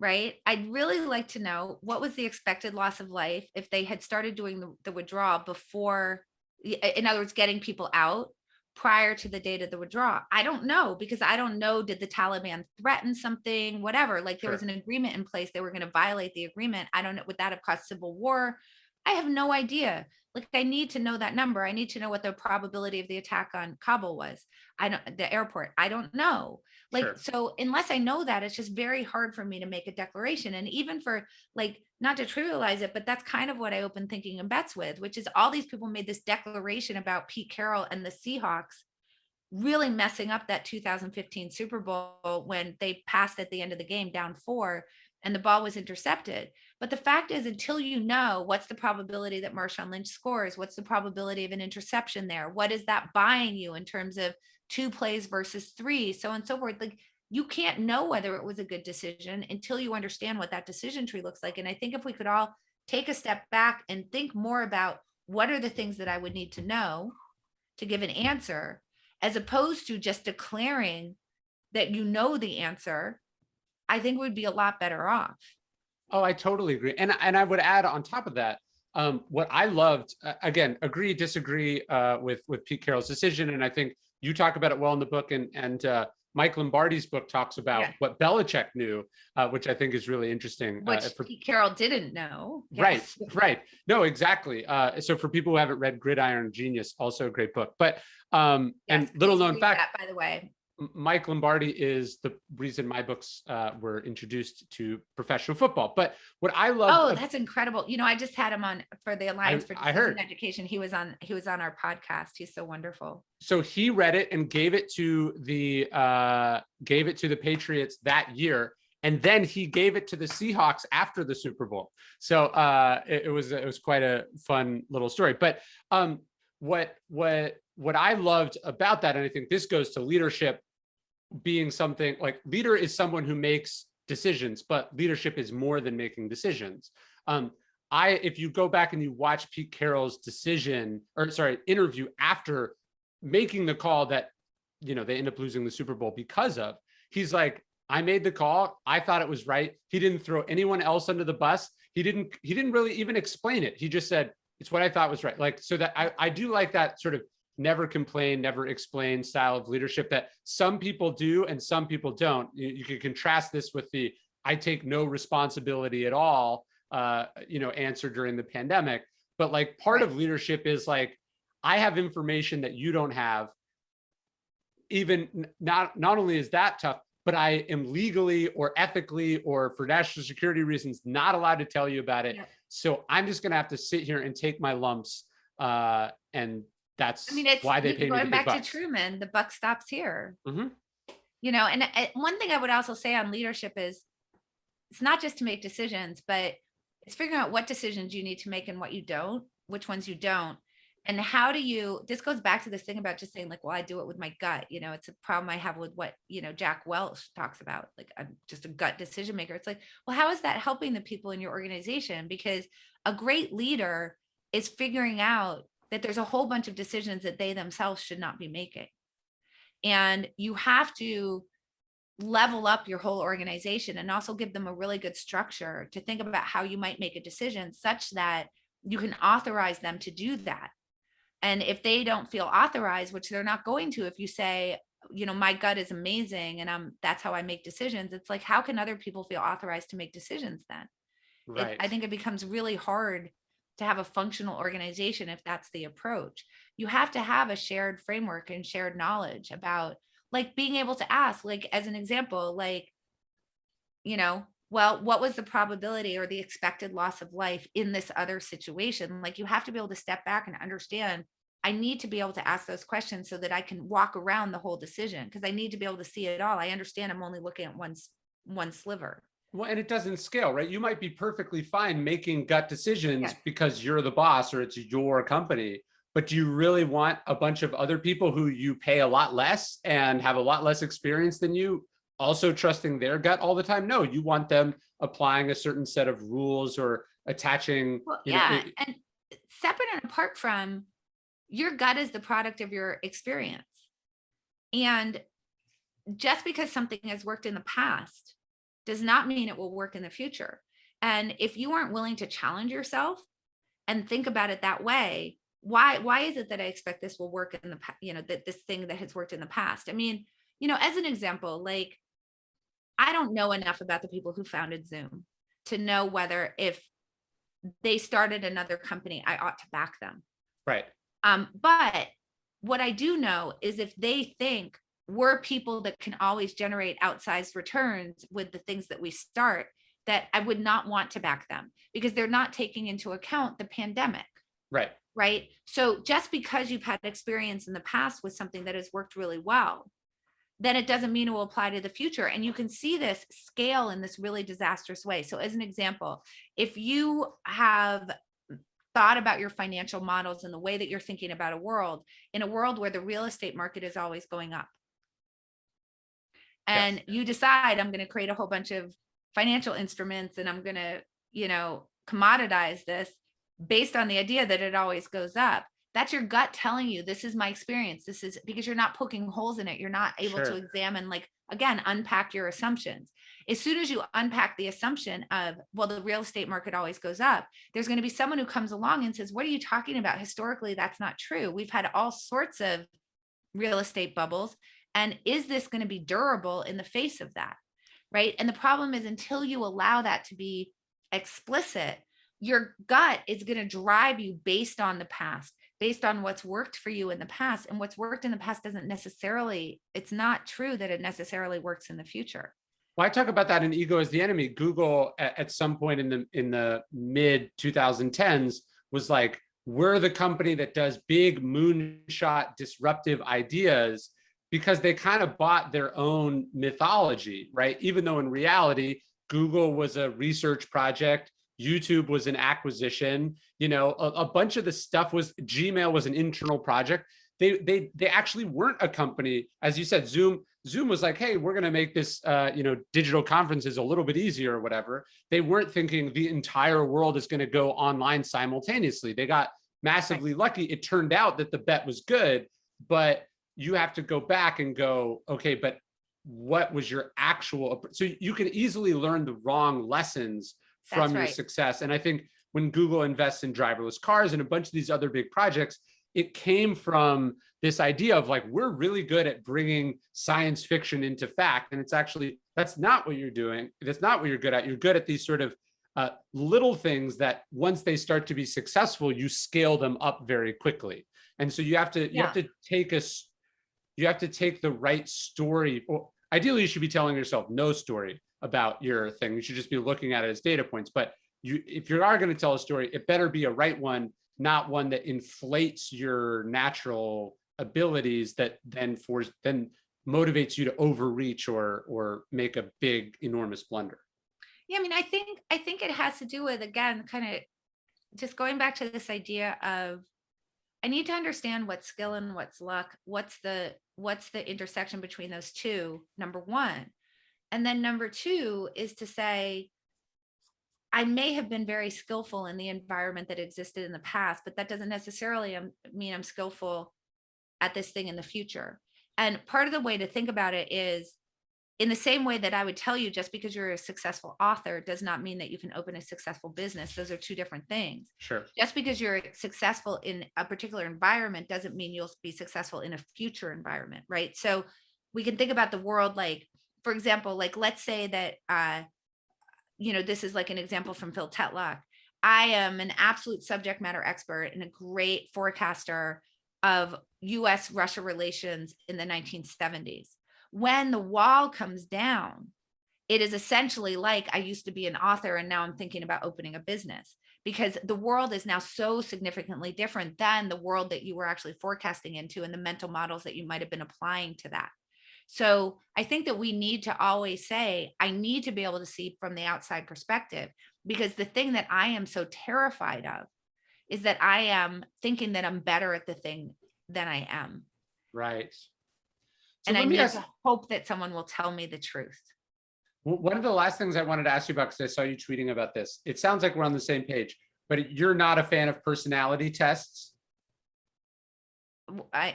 Right. I'd really like to know what was the expected loss of life if they had started doing the withdrawal before, in other words, getting people out prior to the date of the withdrawal. I don't know, because I don't know, did the Taliban threaten something, whatever, like there was an agreement in place, they were going to violate the agreement. I don't know, would that have caused civil war? I have no idea. Like, I need to know that number. I need to know what the probability of the attack on Kabul was. The airport. I don't know. Like, so unless I know that, it's just very hard for me to make a declaration. And even for, like, not to trivialize it, but that's kind of what I open Thinking in Bets with, which is all these people made this declaration about Pete Carroll and the Seahawks really messing up that 2015 Super Bowl when they passed at the end of the game down 4 and the ball was intercepted. But the fact is, until you know what's the probability that Marshawn Lynch scores, what's the probability of an interception there, what is that buying you in terms of 2 plays versus 3, so on and so forth, like, you can't know whether it was a good decision until you understand what that decision tree looks like. And I think if we could all take a step back and think more about what are the things that I would need to know to give an answer, as opposed to just declaring that you know the answer, I think we'd be a lot better off. Oh, I totally agree. And I would add on top of that, what I loved, again, agree, disagree with Pete Carroll's decision. And I think you talk about it well in the book, and Mike Lombardi's book talks about what Belichick knew, which I think is really interesting. Which Pete Carroll didn't know. Right, Yes. right. No, exactly. So for people who haven't read Gridiron Genius, also a great book. But and little known fact, that, by the way, Mike Lombardi is the reason my books were introduced to professional football. But what I love, oh, that's incredible. You know, I just had him on for the Alliance for Decision Education. He was on our podcast. He's so wonderful. So he read it and gave it to the Patriots that year, and then he gave it to the Seahawks after the Super Bowl. So it was quite a fun little story. But what I loved about that, and I think this goes to leadership being something like, leader is someone who makes decisions, but leadership is more than making decisions. If you go back and you watch Pete Carroll's interview after making the call that, they end up losing the Super Bowl because of, he's like, I made the call. I thought it was right. He didn't throw anyone else under the bus. He didn't really even explain it. He just said, it's what I thought was right. Like, so that I do like that sort of never complain, never explain style of leadership that some people do and some people don't. You can contrast this with the I take no responsibility at all, answer during the pandemic. But like part of leadership is like, I have information that you don't have. Even not only is that tough, but I am legally or ethically or for national security reasons not allowed to tell you about it. Yeah. So I'm just going to have to sit here and take my lumps. And that's why they pay me the big bucks. Going back to Truman, the buck stops here. Mm-hmm. And one thing I would also say on leadership is it's not just to make decisions, but it's figuring out what decisions you need to make and what you don't, which ones you don't. And how do you, this goes back to this thing about just saying like, well, I do it with my gut. It's a problem I have with what, Jack Welch talks about, like I'm just a gut decision maker. It's like, well, how is that helping the people in your organization? Because a great leader is figuring out that there's a whole bunch of decisions that they themselves should not be making. And you have to level up your whole organization and also give them a really good structure to think about how you might make a decision such that you can authorize them to do that. And if they don't feel authorized, which they're not going to, if you say, my gut is amazing and that's how I make decisions, it's like, how can other people feel authorized to make decisions then? Right. I think it becomes really hard to have a functional organization if that's the approach. You have to have a shared framework and shared knowledge about like being able to ask, like as an example, like, well, what was the probability or the expected loss of life in this other situation? Like you have to be able to step back and understand, I need to be able to ask those questions so that I can walk around the whole decision because I need to be able to see it all. I understand I'm only looking at one sliver. Well, and it doesn't scale, right? You might be perfectly fine making gut decisions because you're the boss or it's your company, but do you really want a bunch of other people who you pay a lot less and have a lot less experience than you also trusting their gut all the time? No, you want them applying a certain set of rules or attaching. And separate and apart from your gut is the product of your experience. And just because something has worked in the past does not mean it will work in the future. And if you aren't willing to challenge yourself and think about it that way, why is it that I expect this will work in the, that this thing that has worked in the past? I mean, as an example, like, I don't know enough about the people who founded Zoom to know whether if they started another company, I ought to back them. Right. But what I do know is if they think we're people that can always generate outsized returns with the things that we start, that I would not want to back them because they're not taking into account the pandemic. Right. Right. So just because you've had experience in the past with something that has worked really well, then it doesn't mean it will apply to the future. And you can see this scale in this really disastrous way. So as an example, if you have thought about your financial models and the way that you're thinking about a world, in a world where the real estate market is always going up, And Yes. you decide, I'm going to create a whole bunch of financial instruments and I'm going to, commoditize this based on the idea that it always goes up. That's your gut telling you, this is my experience. This is because you're not poking holes in it. You're not able to Sure. examine, like, again, unpack your assumptions. As soon as you unpack the assumption of, well, the real estate market always goes up, there's going to be someone who comes along and says, what are you talking about? Historically, that's not true. We've had all sorts of real estate bubbles. And is this going to be durable in the face of that? Right. And the problem is, until you allow that to be explicit, your gut is going to drive you based on the past, based on what's worked for you in the past. And what's worked in the past doesn't necessarily, it's not true that it necessarily works in the future. Well, I talk about that in Ego is the Enemy. Google at some point in the mid 2010s was like, we're the company that does big moonshot disruptive ideas, because they kind of bought their own mythology, right? Even though in reality, Google was a research project, YouTube was an acquisition, a bunch of the stuff was, Gmail was an internal project. They actually weren't a company. As you said, Zoom was like, hey, we're going to make this, digital conferences a little bit easier or whatever. They weren't thinking the entire world is going to go online simultaneously. They got massively lucky. It turned out that the bet was good, but you have to go back and go, okay, but what was your actual, so you can easily learn the wrong lessons from your success. And I think when Google invests in driverless cars and a bunch of these other big projects, it came from this idea of like, we're really good at bringing science fiction into fact. And it's actually, that's not what you're doing. That's not what you're good at. You're good at these sort of little things that once they start to be successful, you scale them up very quickly. And so you have to take the right story. Or ideally, you should be telling yourself no story about your thing. You should just be looking at it as data points. But if you are going to tell a story, it better be a right one, not one that inflates your natural abilities that then motivates you to overreach or make a big, enormous blunder. Yeah, I mean, I think it has to do with, again, kind of just going back to this idea of, I need to understand what's skill and what's luck. What's the intersection between those two, number one. And then number two is to say, I may have been very skillful in the environment that existed in the past, but that doesn't necessarily mean I'm skillful at this thing in the future. And part of the way to think about it is, in the same way that I would tell you, just because you're a successful author does not mean that you can open a successful business. Those are two different things. Sure. Just because you're successful in a particular environment doesn't mean you'll be successful in a future environment, right? So we can think about the world like, for example, like let's say that, this is like an example from Phil Tetlock. I am an absolute subject matter expert and a great forecaster of US-Russia relations in the 1970s. When the wall comes down, it is essentially like, I used to be an author and now I'm thinking about opening a business, because the world is now so significantly different than the world that you were actually forecasting into and the mental models that you might have been applying to that. So I think that we need to always say, I need to be able to see from the outside perspective, because the thing that I am so terrified of is that I am thinking that I'm better at the thing than I am. Right. So and I need to hope that someone will tell me the truth. One of the last things I wanted to ask you about, because I saw you tweeting about this, it sounds like we're on the same page, but you're not a fan of personality tests?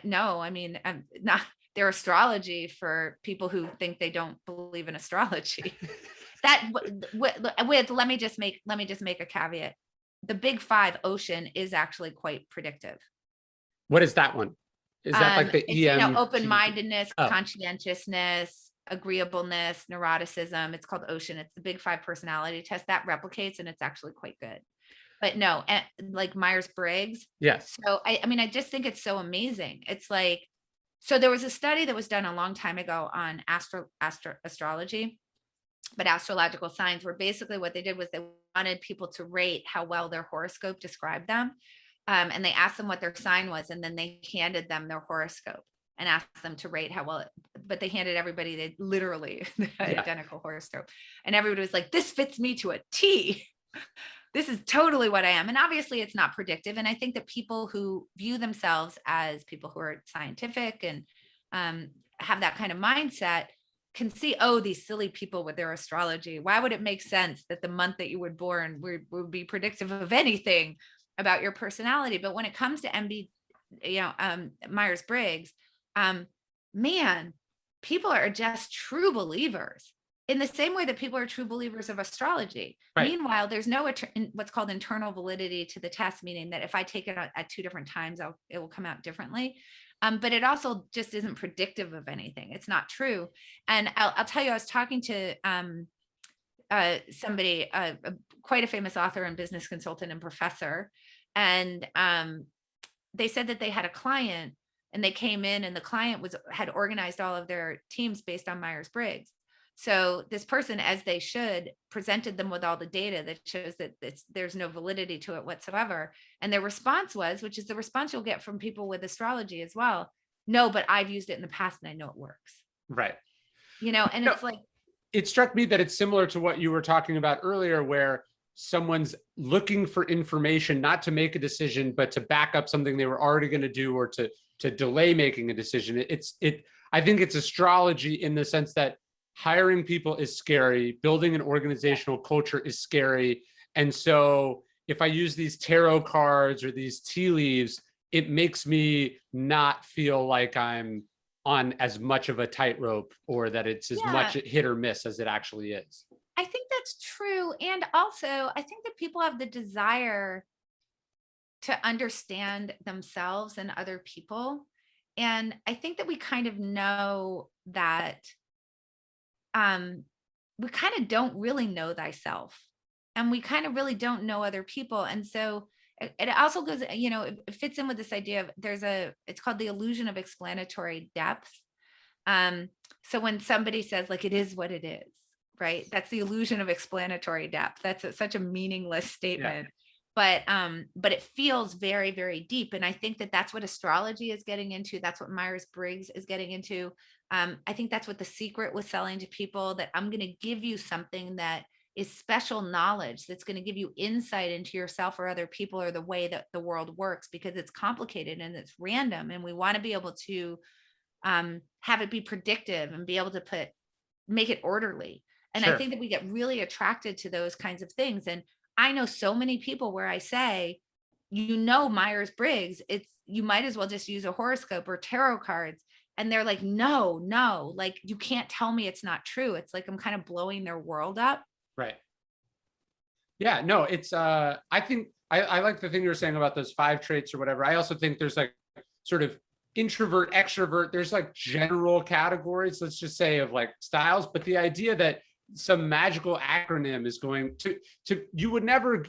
No, I mean, I'm not. They're astrology for people who think they don't believe in astrology. Let me just make a caveat. The big five, ocean, is actually quite predictive. What is that one? Is that like the EM? Open-mindedness, conscientiousness, agreeableness, neuroticism. It's called ocean. It's the big five personality test that replicates, and it's actually quite good. But no, like Myers-Briggs. Yes. So I mean, I just think it's so amazing. It's like, so there was a study that was done a long time ago on astrology, but astrological signs, where basically what they did was they wanted people to rate how well their horoscope described them. And they asked them what their sign was, and then they handed them their horoscope and asked them to rate how well but they handed everybody literally the identical horoscope. And everybody was like, this fits me to a T. This is totally what I am. And obviously it's not predictive. And I think that people who view themselves as people who are scientific and have that kind of mindset can see, oh, these silly people with their astrology. Why would it make sense that the month that you were born would be predictive of anything about your personality? But when it comes to Myers-Briggs, man, people are just true believers in the same way that people are true believers of astrology. Right. Meanwhile, there's no what's called internal validity to the test, meaning that if I take it at two different times, it will come out differently. But it also just isn't predictive of anything. It's not true. And I'll tell you, I was talking to somebody, quite a famous author and business consultant and professor, and they said that they had a client, and they came in, and the client had organized all of their teams based on Myers-Briggs. So this person, as they should, presented them with all the data that shows that there's no validity to it whatsoever. And their response was, which is the response you'll get from people with astrology as well, no, but I've used it in the past and I know it works. Right. And it's like, it struck me that it's similar to what you were talking about earlier, where someone's looking for information, not to make a decision, but to back up something they were already going to do, or to delay making a decision. I think it's astrology in the sense that hiring people is scary. Building an organizational culture is scary. And so if I use these tarot cards or these tea leaves, it makes me not feel like I'm on as much of a tightrope, or that it's as much hit or miss as it actually is. I think that's true. And also, I think that people have the desire to understand themselves and other people. And I think that we kind of know that we kind of don't really know thyself, and we kind of really don't know other people. And so it also goes, it fits in with this idea of it's called the illusion of explanatory depth. So when somebody says, like, it is what it is, right? That's the illusion of explanatory depth. That's such a meaningless statement. Yeah. But it feels very, very deep. And I think that that's what astrology is getting into. That's what Myers-Briggs is getting into. I think that's what The Secret was selling to people, that I'm going to give you something that is special knowledge, that's going to give you insight into yourself or other people, or the way that the world works, because it's complicated and it's random. And we want to be able to have it be predictive and be able to make it orderly. And sure. I think that we get really attracted to those kinds of things. And I know so many people where I say, Myers-Briggs, you might as well just use a horoscope or tarot cards. And they're like, no, like, you can't tell me it's not true. It's like I'm kind of blowing their world up. Right. Yeah, no, it's I think I like the thing you were saying about those 5 traits or whatever. I also think there's like sort of introvert, extrovert, there's like general categories, let's just say, of like styles, but the idea that some magical acronym is going to you would never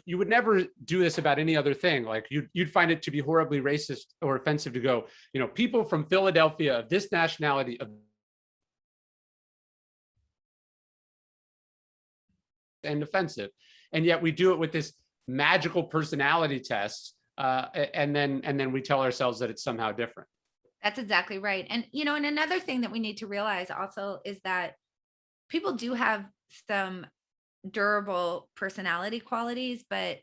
do this about any other thing. Like you'd find it to be horribly racist or offensive to go, people from Philadelphia of this nationality and offensive. And yet we do it with this magical personality test. And then we tell ourselves that it's somehow different. That's exactly right. And, and another thing that we need to realize also is that people do have some durable personality qualities, but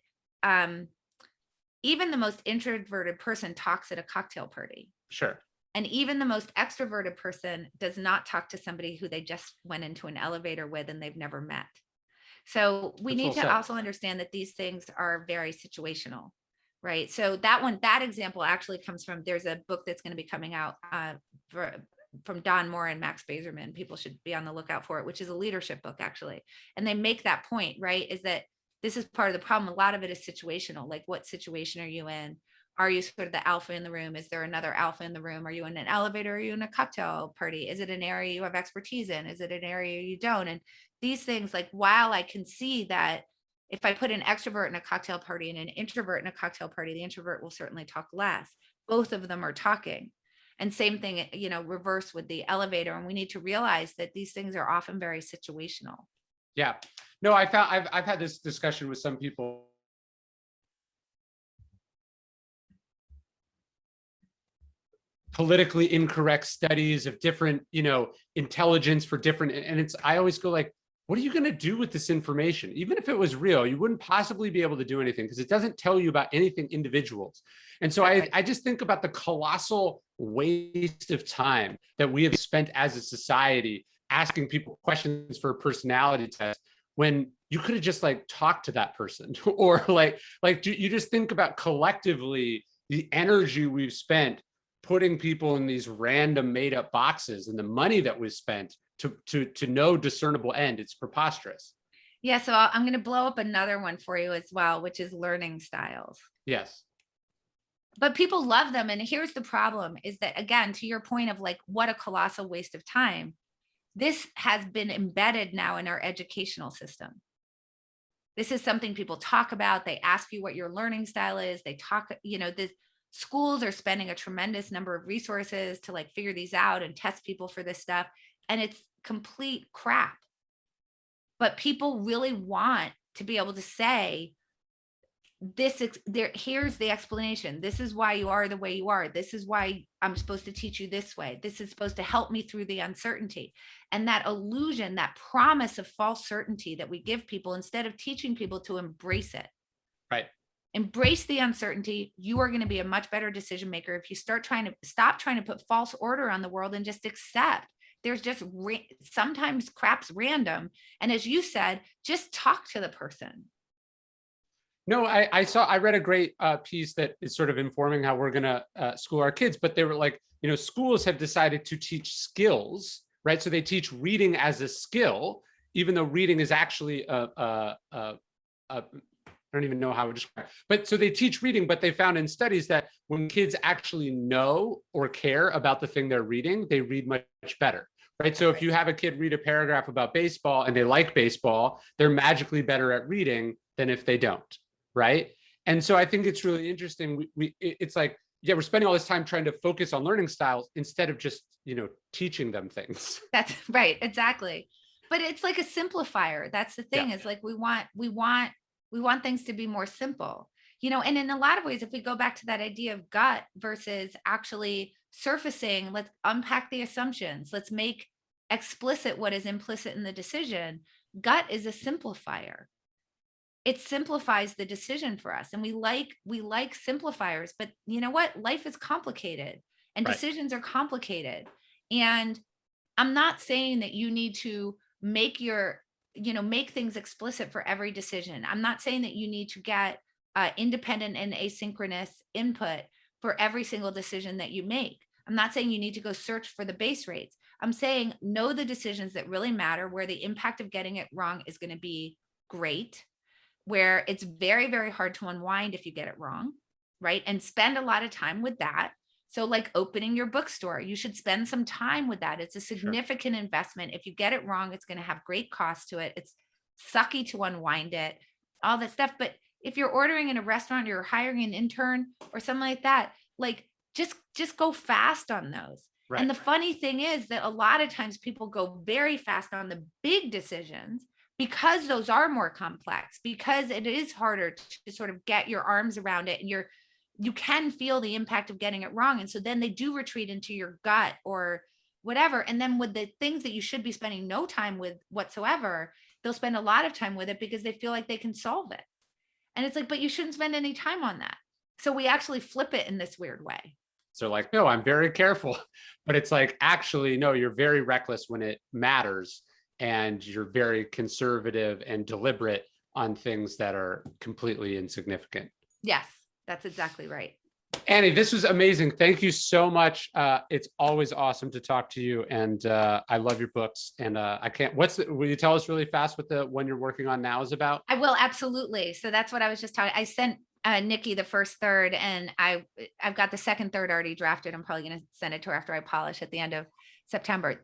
even the most introverted person talks at a cocktail party. Sure. And even the most extroverted person does not talk to somebody who they just went into an elevator with and they've never met. So we need to also understand that these things are very situational, right? So that example actually comes from, there's a book that's going to be coming out from Don Moore and Max Bazerman. People should be on the lookout for it, which is a leadership book, actually. And they make that point, right? Is that this is part of the problem. A lot of it is situational. Like, what situation are you in? Are you sort of the alpha in the room? Is there another alpha in the room? Are you in an elevator? Are you in a cocktail party? Is it an area you have expertise in? Is it an area you don't? And these things, like, while I can see that if I put an extrovert in a cocktail party and an introvert in a cocktail party, the introvert will certainly talk less. Both of them are talking. And same thing, reverse with the elevator. And we need to realize that these things are often very situational. Yeah. No, I've had this discussion with some people. Politically incorrect studies of different, intelligence for different, and I always go like, what are you going to do with this information? Even if it was real, you wouldn't possibly be able to do anything because it doesn't tell you about anything individuals. And so I just think about the colossal waste of time that we have spent as a society asking people questions for a personality test when you could have just like talked to that person or like you just think about collectively the energy we've spent putting people in these random made up boxes and the money that was spent to no discernible end. It's preposterous. Yeah, so I'm going to blow up another one for you as well, which is learning styles. Yes. But people love them. And here's the problem is that, again, to your point of like, what a colossal waste of time, this has been embedded now in our educational system. This is something people talk about. They ask you what your learning style is. They talk, the schools are spending a tremendous number of resources to like figure these out and test people for this stuff. And it's complete crap. But people really want to be able to say, here's the explanation. This is why you are the way you are. This is why I'm supposed to teach you this way. This is supposed to help me through the uncertainty. And that illusion, that promise of false certainty that we give people instead of teaching people to embrace it. Right. Embrace the uncertainty. You are going to be a much better decision maker if you stop trying to put false order on the world and just accept. There's just sometimes crap's random. And as you said, just talk to the person. No, I read a great piece that is sort of informing how we're going to school our kids, but they were like, schools have decided to teach skills, right? So they teach reading as a skill, even though reading is actually I don't even know how to describe it. But so they teach reading, but they found in studies that when kids actually know or care about the thing they're reading, they read much better, right? So if you have a kid read a paragraph about baseball and they like baseball, they're magically better at reading than if they don't. Right. And so I think it's really interesting. It's like, yeah, we're spending all this time trying to focus on learning styles instead of just, teaching them things. That's right. Exactly. But it's like a simplifier. That's the thing, is like, we want things to be more simple, and in a lot of ways, if we go back to that idea of gut versus actually surfacing, let's unpack the assumptions. Let's make explicit what is implicit in the decision. Gut is a simplifier. It simplifies the decision for us. And we like simplifiers, but you know what? Life is complicated and decisions are complicated. And I'm not saying that you need to make make things explicit for every decision. I'm not saying that you need to get independent and asynchronous input for every single decision that you make. I'm not saying you need to go search for the base rates. I'm saying know the decisions that really matter, where the impact of getting it wrong is going to be great, where it's very, very hard to unwind if you get it wrong, right? And spend a lot of time with that. So like opening your bookstore, you should spend some time with that. It's a significant investment. If you get it wrong, it's going to have great cost to it. It's sucky to unwind it, all that stuff. But if you're ordering in a restaurant, you're hiring an intern or something like that, like just go fast on those. Right. And the funny thing is that a lot of times people go very fast on the big decisions, because those are more complex, because it is harder to sort of get your arms around it, and you can feel the impact of getting it wrong. And so then they do retreat into your gut or whatever. And then with the things that you should be spending no time with whatsoever, they'll spend a lot of time with it because they feel like they can solve it. And it's like, but you shouldn't spend any time on that. So we actually flip it in this weird way. So like, no, I'm very careful, but it's like, actually, no, you're very reckless when it matters. And you're very conservative and deliberate on things that are completely insignificant. Yes, that's exactly right. Annie, this was amazing. Thank you so much. It's always awesome to talk to you. And I love your books. And I can't, will you tell us really fast what the one you're working on now is about? I will, absolutely. So that's what I was just talking. I sent Nikki the first third, and I've got the second third already drafted. I'm probably going to send it to her after I polish at the end of September.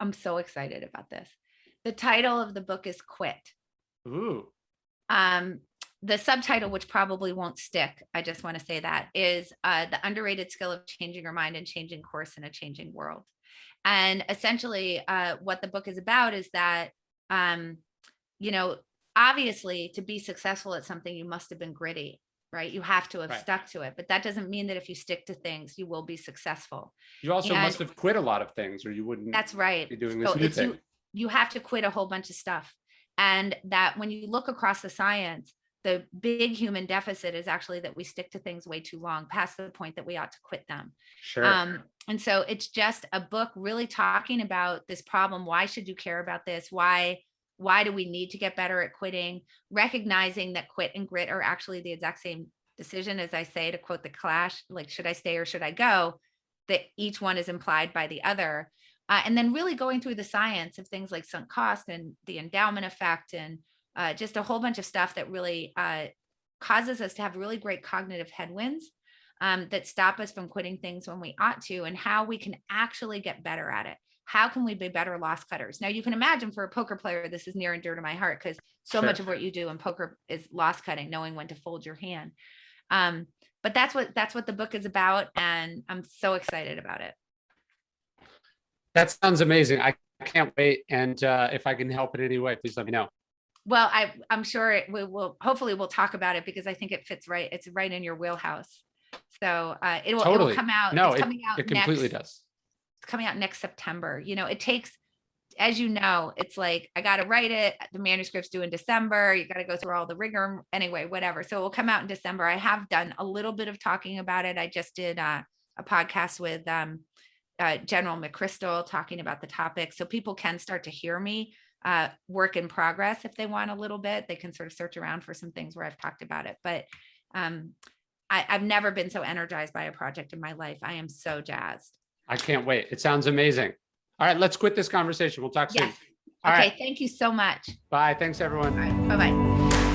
I'm so excited about this. The title of the book is Quit. Ooh. The subtitle, which probably won't stick, I just want to say that, is the underrated skill of changing your mind and changing course in a changing world. And essentially what the book is about is that, obviously to be successful at something, you must have been gritty. Right? You have to have stuck to it, but that doesn't mean that if you stick to things, you will be successful. You also must have quit a lot of things, or you wouldn't. That's right. Be doing this new thing. You have to quit a whole bunch of stuff. And that when you look across the science, the big human deficit is actually that we stick to things way too long, past the point that we ought to quit them. Sure. And so it's just a book really talking about this problem. Why should you care about this? Why do we need to get better at quitting? Recognizing that quit and grit are actually the exact same decision. As I say, to quote the Clash, like, should I stay or should I go? That each one is implied by the other. And then really going through the science of things like sunk cost and the endowment effect, and just a whole bunch of stuff that really causes us to have really great cognitive headwinds that stop us from quitting things when we ought to, and how we can actually get better at it. How can we be better loss cutters? Now, you can imagine for a poker player, this is near and dear to my heart, because so much of what you do in poker is loss cutting, knowing when to fold your hand. But that's what the book is about, and I'm so excited about it. That sounds amazing. I can't wait. And if I can help in any way, please let me know. Well, I'm sure we will. Hopefully, we'll talk about it, because I think it fits right. It's right in your wheelhouse. So it will come out. No, it's coming out. It completely does. It's coming out next September. It takes, as you know, it's like, I got to write it. The manuscript's due in December. You got to go through all the rigor. Anyway, whatever. So it will come out in December. I have done a little bit of talking about it. I just did a podcast with General McChrystal talking about the topic. So people can start to hear me work in progress. If they want a little bit, they can sort of search around for some things where I've talked about it. But I've never been so energized by a project in my life. I am so jazzed. I can't wait. It sounds amazing. All right, let's quit this conversation. We'll talk soon. Yes. Okay, thank you so much. Bye. Thanks, everyone. All right, bye-bye.